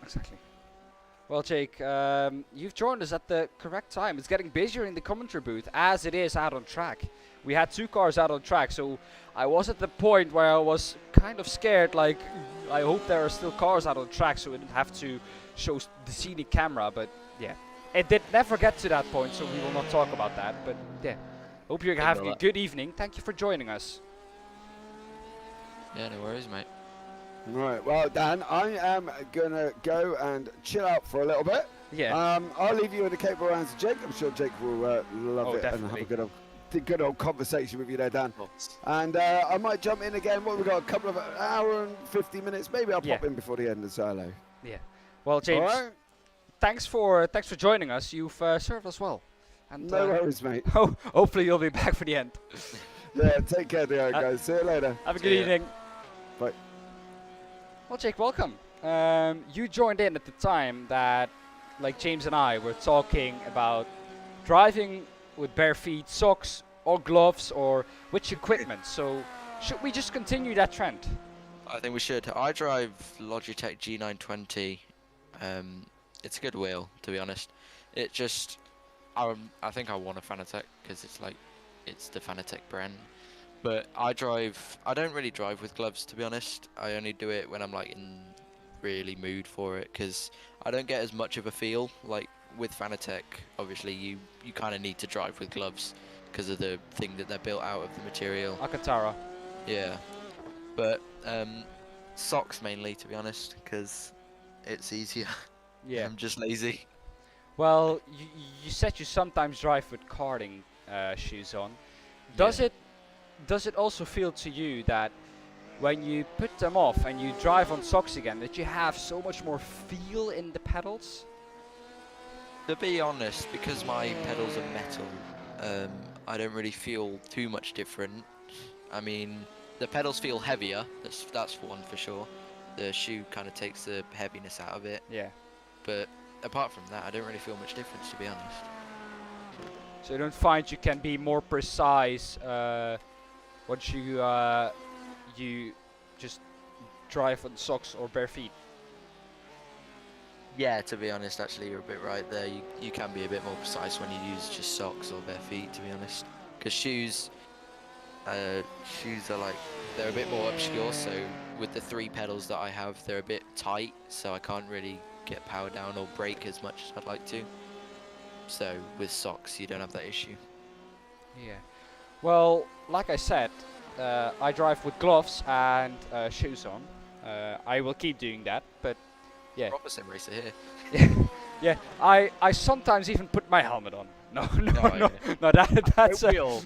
Exactly. Well, Jake, you've joined us at the correct time. It's getting busier in the commentary booth, as it is out on track. We had 2 cars out on track, so I was at the point where I was kind of scared, like, I hope there are still cars out on track so we didn't have to show the scenic camera, but yeah. It did never get to that point, so we will not talk about that, but yeah. Hope you're having a good evening. Thank you for joining us. Yeah, no worries, mate. Right, well, Dan, I am going to go and chill out for a little bit. Yeah. I'll leave you in the capable hands of Jake. I'm sure Jake will love it definitely. and have a good old conversation with you there, Dan. And I might jump in again. What, we've got a couple of hour and 50 minutes. Maybe I'll pop in before the end and say hello. Yeah. Well, James, thanks for joining us. You've served us well. And, no worries, mate. Hopefully you'll be back for the end. Yeah, take care, dear guys. See you later. Have a good evening. Bye. Well, Jake, welcome. You joined in at the time that, like, James and I were talking about driving with bare feet, socks or gloves, or which equipment. So should we just continue that trend? I think we should. I drive Logitech G920. It's a good wheel, to be honest. It just, I think I want a Fanatec because it's the Fanatec brand. But I don't really drive with gloves, to be honest. I only do it when I'm like in really mood for it, because I don't get as much of a feel. Like with Fanatec, obviously you kind of need to drive with gloves because of the thing that they're built out of the material. Alcantara. Yeah, but socks mainly, to be honest, because it's easier. Yeah. I'm just lazy. Well, you said you sometimes drive with karting shoes on. Does it also feel to you that when you put them off and you drive on socks again, that you have so much more feel in the pedals? To be honest, because my pedals are metal, I don't really feel too much different. I mean, the pedals feel heavier, that's one for sure. The shoe kind of takes the heaviness out of it. Yeah. But apart from that, I don't really feel much difference, to be honest. So you don't find you can be more precise once you just drive on socks or bare feet? Yeah, to be honest, actually, you're a bit right there. You can be a bit more precise when you use just socks or bare feet, to be honest. Because shoes are like, they're a bit more obscure, so with the 3 pedals that I have, they're a bit tight, so I can't really get power down or brake as much as I'd like to. So with socks, you don't have that issue. Yeah. Well, like I said, I drive with gloves and shoes on. I will keep doing that, but yeah. Proper sim racer here. Yeah, I sometimes even put my helmet on. No, no, Oh, no, yeah. no. That's Don't we all?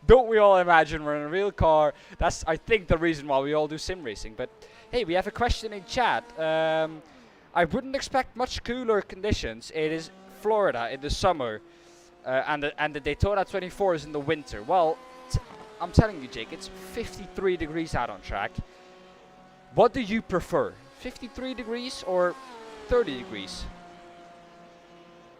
Don't we all imagine we're in a real car? That's, I think, the reason why we all do sim racing. But hey, we have a question in chat. I wouldn't expect much cooler conditions. It is Florida in the summer, and the Daytona 24 is in the winter. Well, I'm telling you, Jake, it's 53 degrees out on track. What do you prefer, 53 degrees or 30 degrees?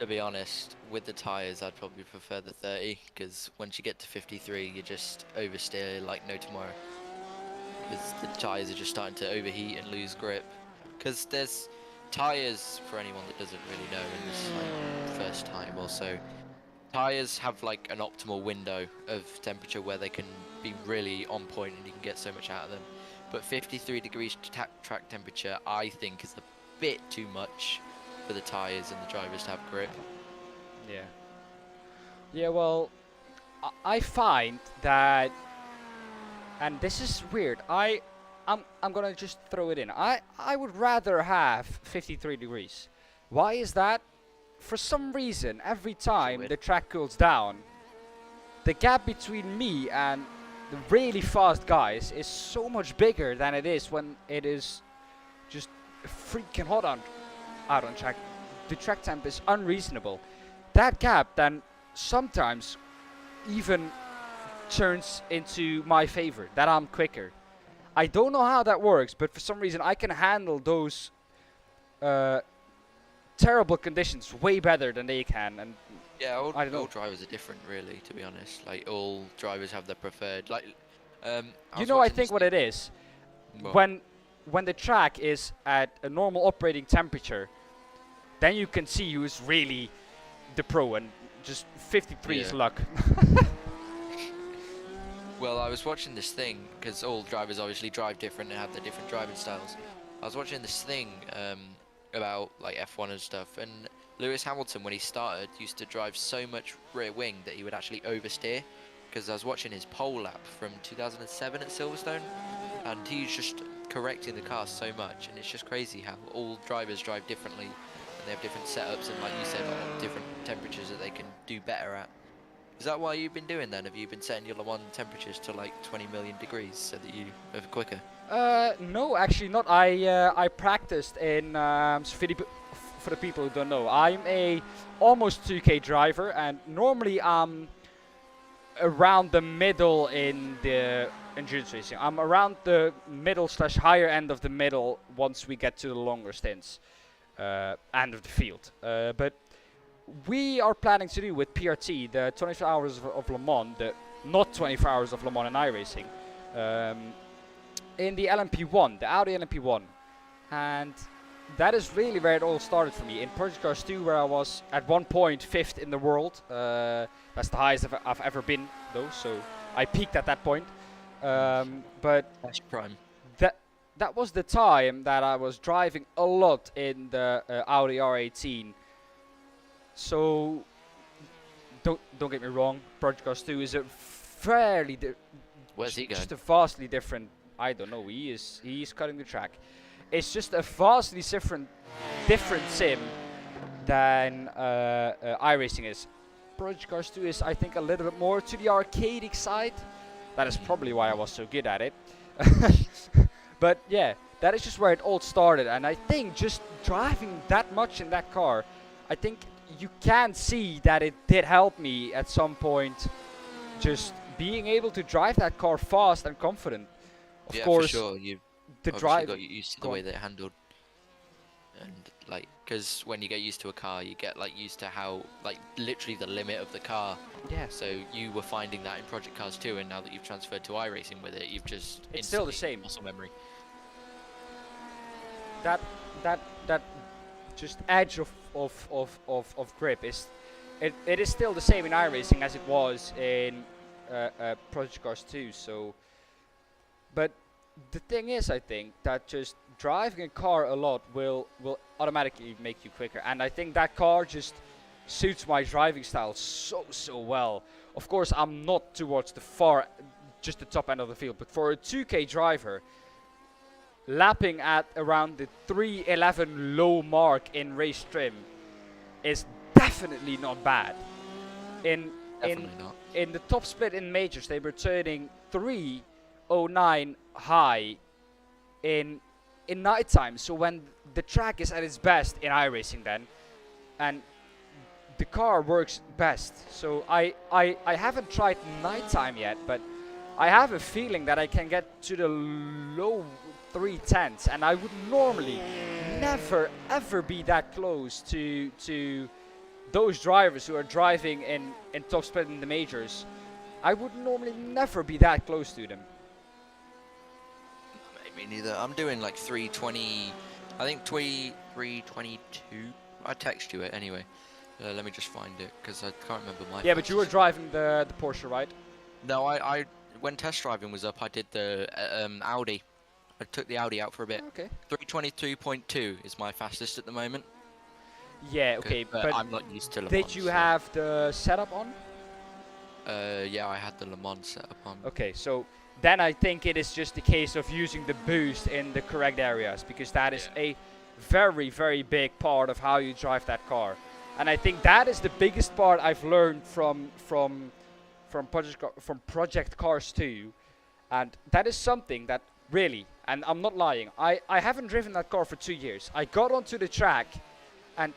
To be honest, with the tyres, I'd probably prefer the 30, because once you get to 53, you just oversteer like no tomorrow. Because the tyres are just starting to overheat and lose grip. Because there's tyres, for anyone that doesn't really know in this like, first time or so, tyres have like an optimal window of temperature where they can be really on point and you can get so much out of them. But 53 degrees track temperature, I think, is a bit too much for the tyres and the drivers to have grip. Yeah. Yeah, well, I find that, and this is weird. I'm gonna just throw it in. I would rather have 53 degrees. Why is that? For some reason, every time weird. the track cools down, the gap between me and the really fast guys is so much bigger than it is when it is just freaking hot out on track. The track temp is unreasonable. That gap then sometimes even turns into my favor, that I'm quicker. I don't know how that works, but for some reason I can handle those terrible conditions way better than they can. And Yeah, I don't know. all drivers are different, really. To be honest, like all drivers have their preferred. Like, You know, I think what it is, when the track is at a normal operating temperature, then you can see who's really the pro, and just 53 is Yeah. luck. Well, I was watching this thing because all drivers obviously drive different and have their different driving styles. I was watching this thing about like F1 and stuff, and Lewis Hamilton, when he started, used to drive so much rear wing that he would actually oversteer. Because I was watching his pole lap from 2007 at Silverstone, and he's just correcting the car so much, and it's just crazy how all drivers drive differently, and they have different setups, and like you said, different temperatures that they can do better at. Is that why you've been doing then? Have you been setting your Le Mans temperatures to like 20 million degrees so that you are quicker? No, actually not. I practiced in for the people who don't know, I'm a almost 2K driver, and normally I'm around the middle in the endurance racing. I'm around the middle / higher end of the middle once we get to the longer stints, end of the field. But we are planning to do with PRT the 24 hours of Le Mans, the not 24 hours of Le Mans and iRacing, in the LMP1, the Audi LMP1, and that is really where it all started for me. In Project Cars 2, where I was at one point 5th in the world. That's the highest I've ever been, though, so I peaked at that point. But That's prime. that was the time that I was driving a lot in the Audi R18. So don't get me wrong, Project Cars 2 is a fairly Where's he going? just a vastly different. I don't know. He is cutting the track. It's just a vastly different sim than iRacing is. Project Cars 2 is, I think, a little bit more to the arcadic side. That is probably why I was so good at it. But yeah, that is just where it all started. And I think just driving that much in that car, I think you can see that it did help me at some point. Just being able to drive that car fast and confident. Of Yeah, course, for sure. You the obviously drive. got used to the way that it handled, and like, because when you get used to a car, you get like used to how like literally the limit of the car. Yeah. So you were finding that in Project Cars 2, and now that you've transferred to iRacing with it, you've just It's still the instantly same. muscle memory. That just edge of grip is it is still the same in iRacing as it was in Project Cars 2. So, but the thing is, I think that just driving a car a lot will automatically make you quicker, and I think that car just suits my driving style so well. Of course, I'm not towards just the top end of the field, but for a 2K driver, lapping at around the 3:11 low mark in race trim is definitely not bad. In Definitely not. in the top split in majors, they were turning 3:09 high in nighttime. So when the track is at its best in iRacing, then, and the car works best. So I haven't tried nighttime yet, but I have a feeling that I can get to the low 310s, and I would normally never ever be that close to those drivers who are driving in top split in the majors. I would normally never be that close to them. Me neither. I'm doing like 320. I think 322. I text you it anyway. Let me just find it because I can't remember my. Yeah, but you were driving the Porsche, right? No, I when test driving was up, I did the Audi. I took the Audi out for a bit. Okay. 322.2 is my fastest at the moment. Yeah, okay, but but I'm not used to Le did Mans, you so- have the setup on? Yeah, I had the Le Mans setup on. Okay, so then I think it is just a case of using the boost in the correct areas, because that is a very, very big part of how you drive that car. And I think that is the biggest part I've learned from Project Cars 2, and that is something that really, and I'm not lying, I haven't driven that car for 2 years. I got onto the track, and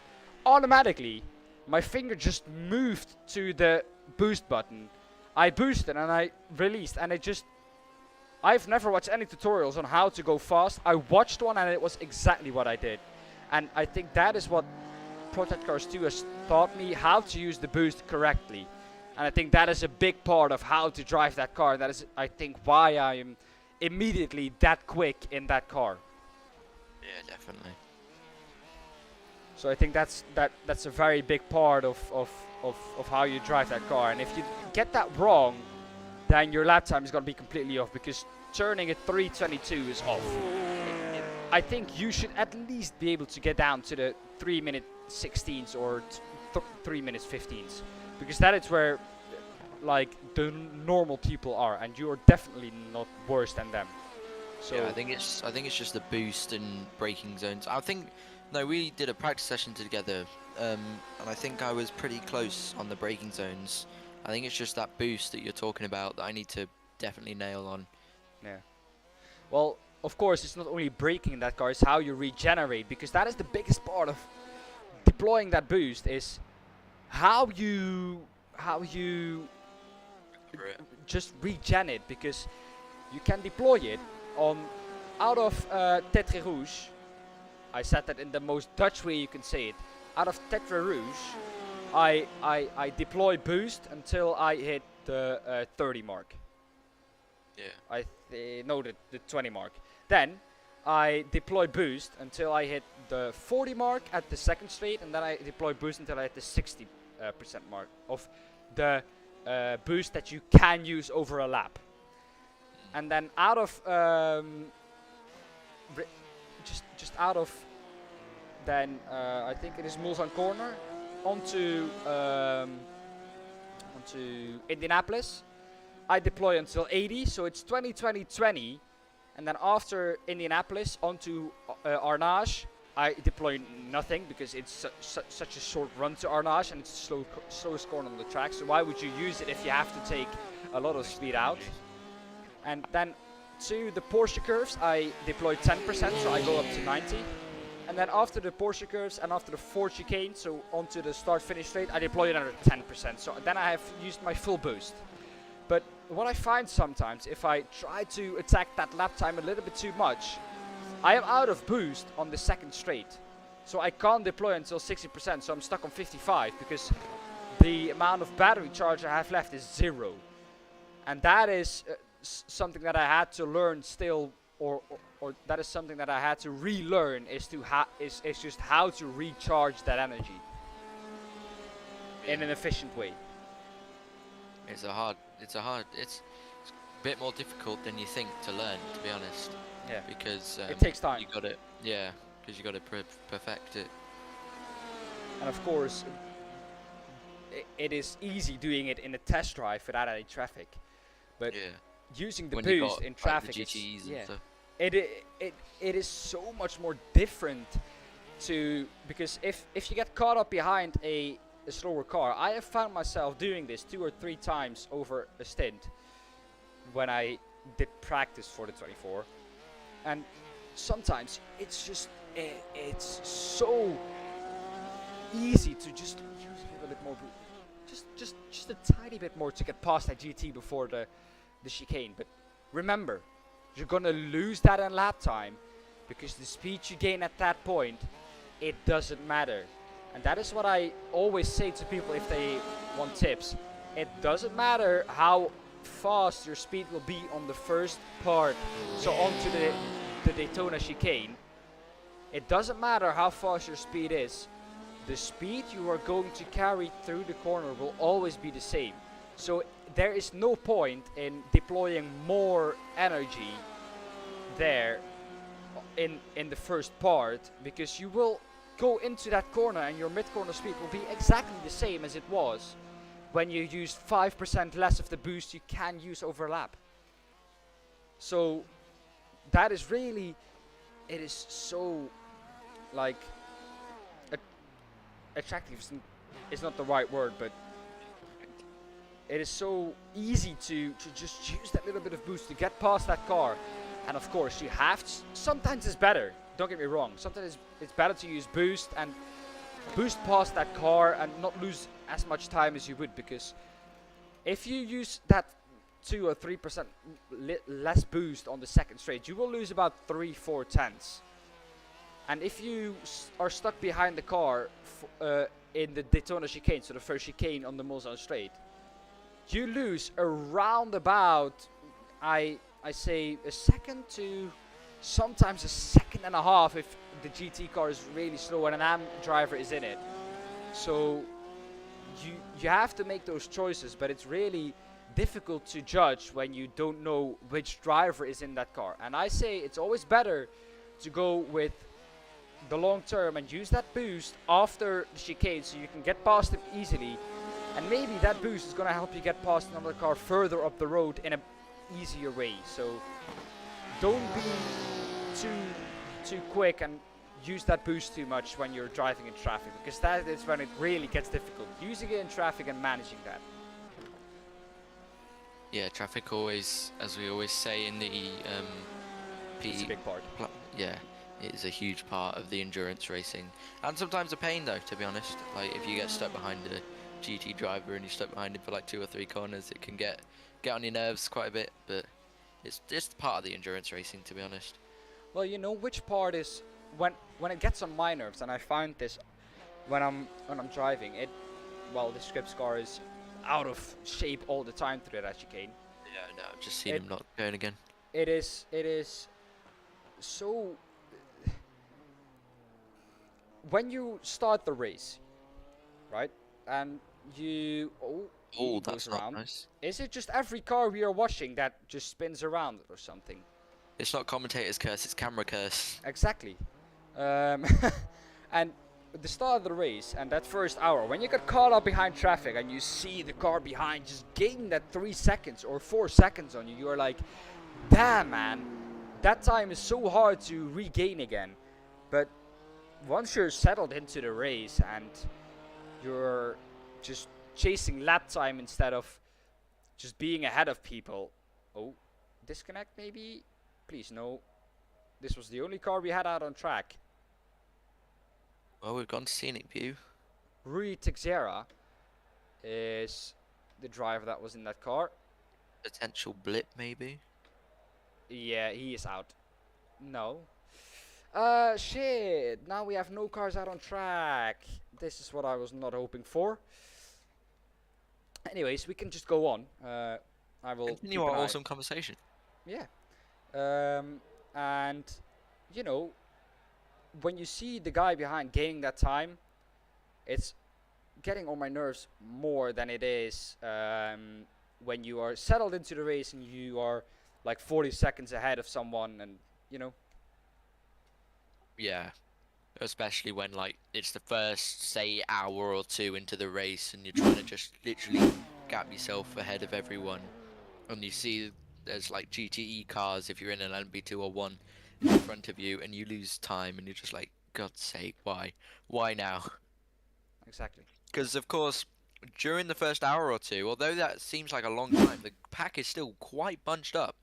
automatically my finger just moved to the boost button. I boosted and I released, and I've never watched any tutorials on how to go fast. I watched one and it was exactly what I did. And I think that is what Project Cars 2 has taught me, how to use the boost correctly. And I think that is a big part of how to drive that car. That is, I think, why I am immediately that quick in that car. Yeah, definitely. So I think that's a very big part of how you drive that car. And if you get that wrong, then your lap time is going to be completely off, because turning at 3:22 is off. I think you should at least be able to get down to the 3-minute 16s or 3 minutes 15s, because that is where like the normal people are, and you are definitely not worse than them. So Yeah, I think it's just the boost and braking zones. I think no, we did a practice session together, and I think I was pretty close on the braking zones. I think it's just that boost that you're talking about that I need to definitely nail on. yeah. Well, of course, it's not only braking in that car; it's how you regenerate, because that is the biggest part of deploying that boost. Is how you just regen it, because you can deploy it on out of Tetre Rouge. I said that in the most Dutch way you can say it. Out of Tetre Rouge, I deploy boost until I hit the 30 mark. Yeah. No, the 20 mark. Then I deploy boost until I hit the 40 mark at the second straight, and then I deploy boost until I hit the 60% mark of the boost that you can use over a lap. And then out of just out of then I think it is Mulsanne corner onto Indianapolis. I deploy until 80, so it's 20, 20, 20, and then after Indianapolis onto Arnage, I deploy nothing, because it's such a short run to Arnage, and it's the slowest corner on the track. So why would you use it if you have to take a lot of speed out? And then to the Porsche curves, I deploy 10%, so I go up to 90. And then after the Porsche curves and after the 4 chicane, so onto the start-finish straight, I deploy another 10%. So then I have used my full boost. But what I find sometimes, if I try to attack that lap time a little bit too much, I am out of boost on the second straight. So I can't deploy until 60%, so I'm stuck on 55, because the amount of battery charge I have left is 0. And that is something that I had to learn still, or that is something that I had to relearn, is just how to recharge that energy in an efficient way. It's a bit more difficult than you think to learn, to be honest. Yeah. Because it takes time. You got it. Yeah, because you got to perfect it. And of course, it is easy doing it in a test drive without any traffic, but Yeah. using the When you boost got in like, traffic, the it's, GTEs and yeah, stuff. it is so much more different because if you get caught up behind a slower car, I have found myself doing this 2 or 3 times over a stint when I did practice for the 24, and sometimes it's just it's so easy to just use a little bit more just a tiny bit more to get past that GT before the chicane. But remember, you're gonna lose that in lap time because the speed you gain at that point, it doesn't matter. And that is what I always say to people if they want tips. It doesn't matter how fast your speed will be on the first part, so onto the Daytona chicane. It doesn't matter how fast your speed is. The speed you are going to carry through the corner will always be the same. So there is no point in deploying more energy there in the first part, because you will go into that corner and your mid-corner speed will be exactly the same as it was when you use 5% less of the boost you can use over lap. So that is really, it is so like attractive is not the right word, but it is so easy to just use that little bit of boost to get past that car. And of course you have to, sometimes it's better, don't get me wrong, sometimes it's better to use boost and boost past that car and not lose as much time as you would, because if you use that 2 or 3% less boost on the second straight, you will lose about 3-4 tenths. And if you are stuck behind the car in the Daytona chicane, so the first chicane on the Mulsanne straight, you lose around about, I say, a second to sometimes a second and a half if the GT car is really slow and an AM driver is in it. So you have to make those choices, but it's really difficult to judge when you don't know which driver is in that car. And I say it's always better to go with the long term and use that boost after the chicane so you can get past him easily, and maybe that boost is going to help you get past another car further up the road in a easier way. So don't be too quick and use that boost too much when you're driving in traffic, because that is when it really gets difficult, using it in traffic and managing that. Yeah, traffic always, as we always say in the It's a big part. yeah, it is a huge part of the endurance racing, and sometimes a pain though, to be honest. Like if you get stuck behind a GT driver and you're stuck behind him for like 2 or 3 corners, it can get on your nerves quite a bit, but it's just part of the endurance racing, to be honest. Well, you know which part is when it gets on my nerves, and I find this when I'm driving it. Well, the Scripps car is out of shape all the time through that chicane. Yeah, no, I've just seen him not going again. It is so. When you start the race, right, and you Oh, it goes that's not around. nice. Is it just every car we are watching that just spins around or something? It's not commentator's curse, it's camera curse. Exactly. And the start of the race and that first hour, when you get caught up behind traffic and you see the car behind just gain that 3 seconds or 4 seconds on you, you're like, damn man, that time is so hard to regain again. But once you're settled into the race and you're just chasing lap time instead of just being ahead of people. Oh, disconnect maybe? Please, no. This was the only car we had out on track. Well, we've gone to scenic view. Rui Teixeira is the driver that was in that car. Potential blip, maybe. Yeah, he is out. No. Shit. Now we have no cars out on track. This is what I was not hoping for. Anyways, we can just go on. I will Continue keep our an eye. awesome conversation. Yeah. And, you know, when you see the guy behind gaining that time, it's getting on my nerves more than it is when you are settled into the race and you are like 40 seconds ahead of someone, and, you know. Yeah, especially when like it's the first say hour or two into the race and you're trying to just literally gap yourself ahead of everyone, and you see there's like GTE cars if you're in an LMP2 or one in front of you, and you lose time, and you're just like, God's sake, why now? Exactly. Because of course, during the first hour or two, although that seems like a long time, the pack is still quite bunched up.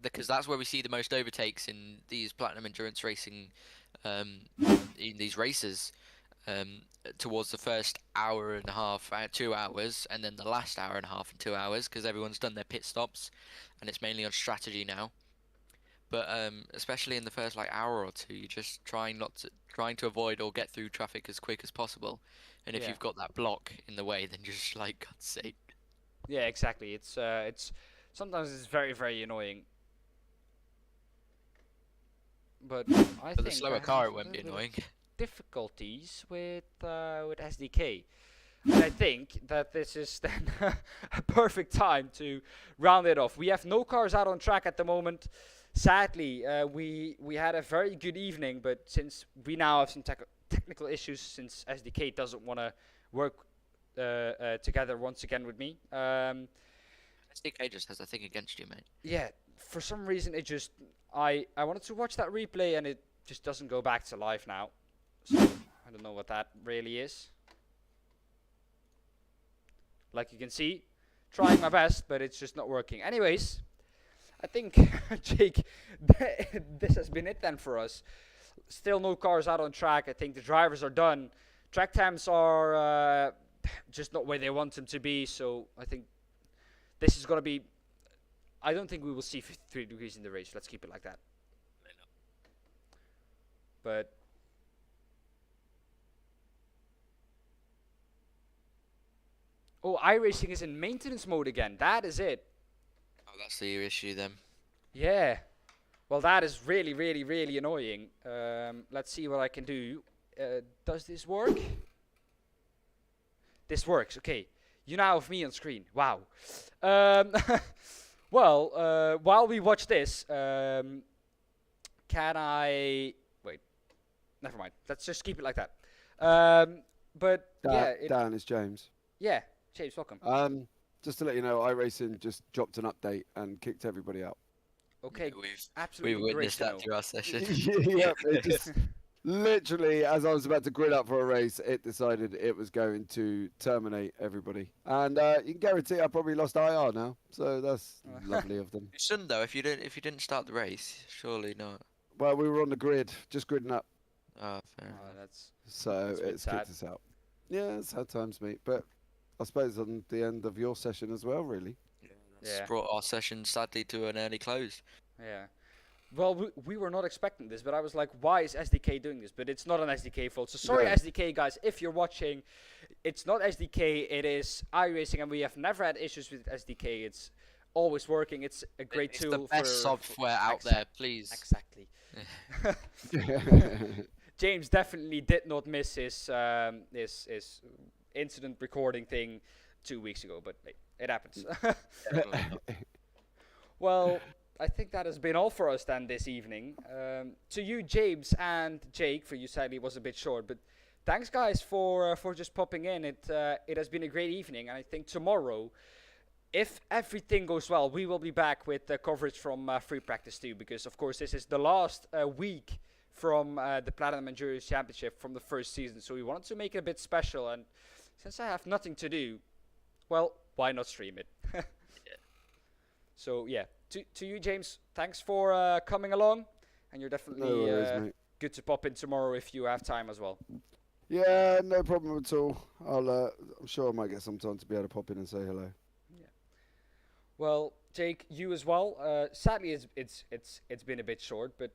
Because that's where we see the most overtakes in these platinum endurance racing, um, in these races, um, towards the first hour and a half, 2 hours, and then the last hour and a half and 2 hours, because everyone's done their pit stops, and it's mainly on strategy now. But especially in the first like hour or two, you're just trying to avoid or get through traffic as quick as possible. And if Yeah. you've got that block in the way, then you're just like, God's sake. Yeah, exactly. It's sometimes it's very, very annoying. But I For the think slower I car, have it a won't be little bit of annoying. difficulties with SDK. And I think that this is then a perfect time to round it off. We have no cars out on track at the moment. Sadly, we had a very good evening, but since we now have some technical issues, since SDK doesn't want to work together once again with me, SDK just has a thing against you, mate. yeah, for some reason it just I wanted to watch that replay and it just doesn't go back to life now. So I don't know what that really is. Like you can see, trying my best, but it's just not working. Anyways, I think Jake, this has been it then for us. Still no cars out on track. I think the drivers are done. Track times are just not where they want them to be. So I think this is gonna be. I don't think we will see 53 degrees in the race. Let's keep it like that. But oh, iRacing is in maintenance mode again. That is it. Oh, that's the issue then. Yeah. Well, that is really, really, really annoying. Let's see what I can do. Does this work? This works. Okay. You now have me on screen. Wow. Well, while we watch this, can I... Wait. Never mind. Let's just keep it like that. But, yeah. Dan, it's James. Yeah. James, welcome. Just to let you know, iRacing just dropped an update and kicked everybody out. Okay. We've Absolutely great witnessed to that know. through our session. Yep, it just literally, as I was about to grid up for a race, it decided it was going to terminate everybody. And you can guarantee I probably lost IR now, so that's lovely of them. You shouldn't though. If you didn't start the race, surely not. Well, we were on the grid, just gridding up, Oh, fair. Oh, that's so That's a bit it's kicked sad. us out. Yeah, it's sad times, mate. But I suppose on the end of your session as well, really. That's Yeah. brought our session sadly to an early close. Yeah. Well, we were not expecting this, but I was like, why is SDK doing this? But it's not an SDK fault. So sorry, No. SDK guys, if you're watching, it's not SDK, it is iRacing, and we have never had issues with SDK. It's always working. It's a great It's tool the best for software out exact- there, please. Exactly. James definitely did not miss his incident recording thing 2 weeks ago, but hey, it happens. Definitely not. Well, I think that has been all for us then this evening. To you, James and Jake, for you sadly it was a bit short, but thanks guys for just popping in. It has been a great evening, and I think tomorrow, if everything goes well, we will be back with coverage from Free Practice 2, because of course this is the last week from the Platinum Endurance Championship from the first season, so we wanted to make it a bit special, and since I have nothing to do, well, why not stream it? So yeah, to you, James, thanks for coming along, and you're No definitely worries, mate. good to pop in tomorrow if you have time as well. Yeah, no problem at all. I'm sure I might get some time to be able to pop in and say hello. Well, Jake, you as well. Sadly, it's been a bit short, but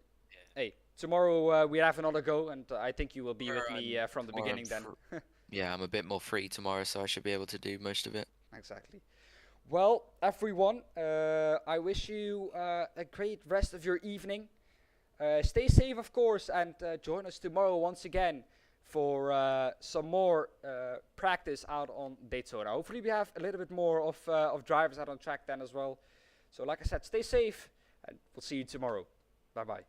hey, tomorrow we have another go, and I think you will be with me from the Tomorrow beginning then. Yeah, I'm a bit more free tomorrow, so I should be able to do most of it. Exactly. Well, everyone, I wish you a great rest of your evening. Stay safe, of course, and join us tomorrow once again for some more practice out on Daytona. Hopefully we have a little bit more of drivers out on track then as well. So like I said, stay safe, and we'll see you tomorrow. Bye-bye.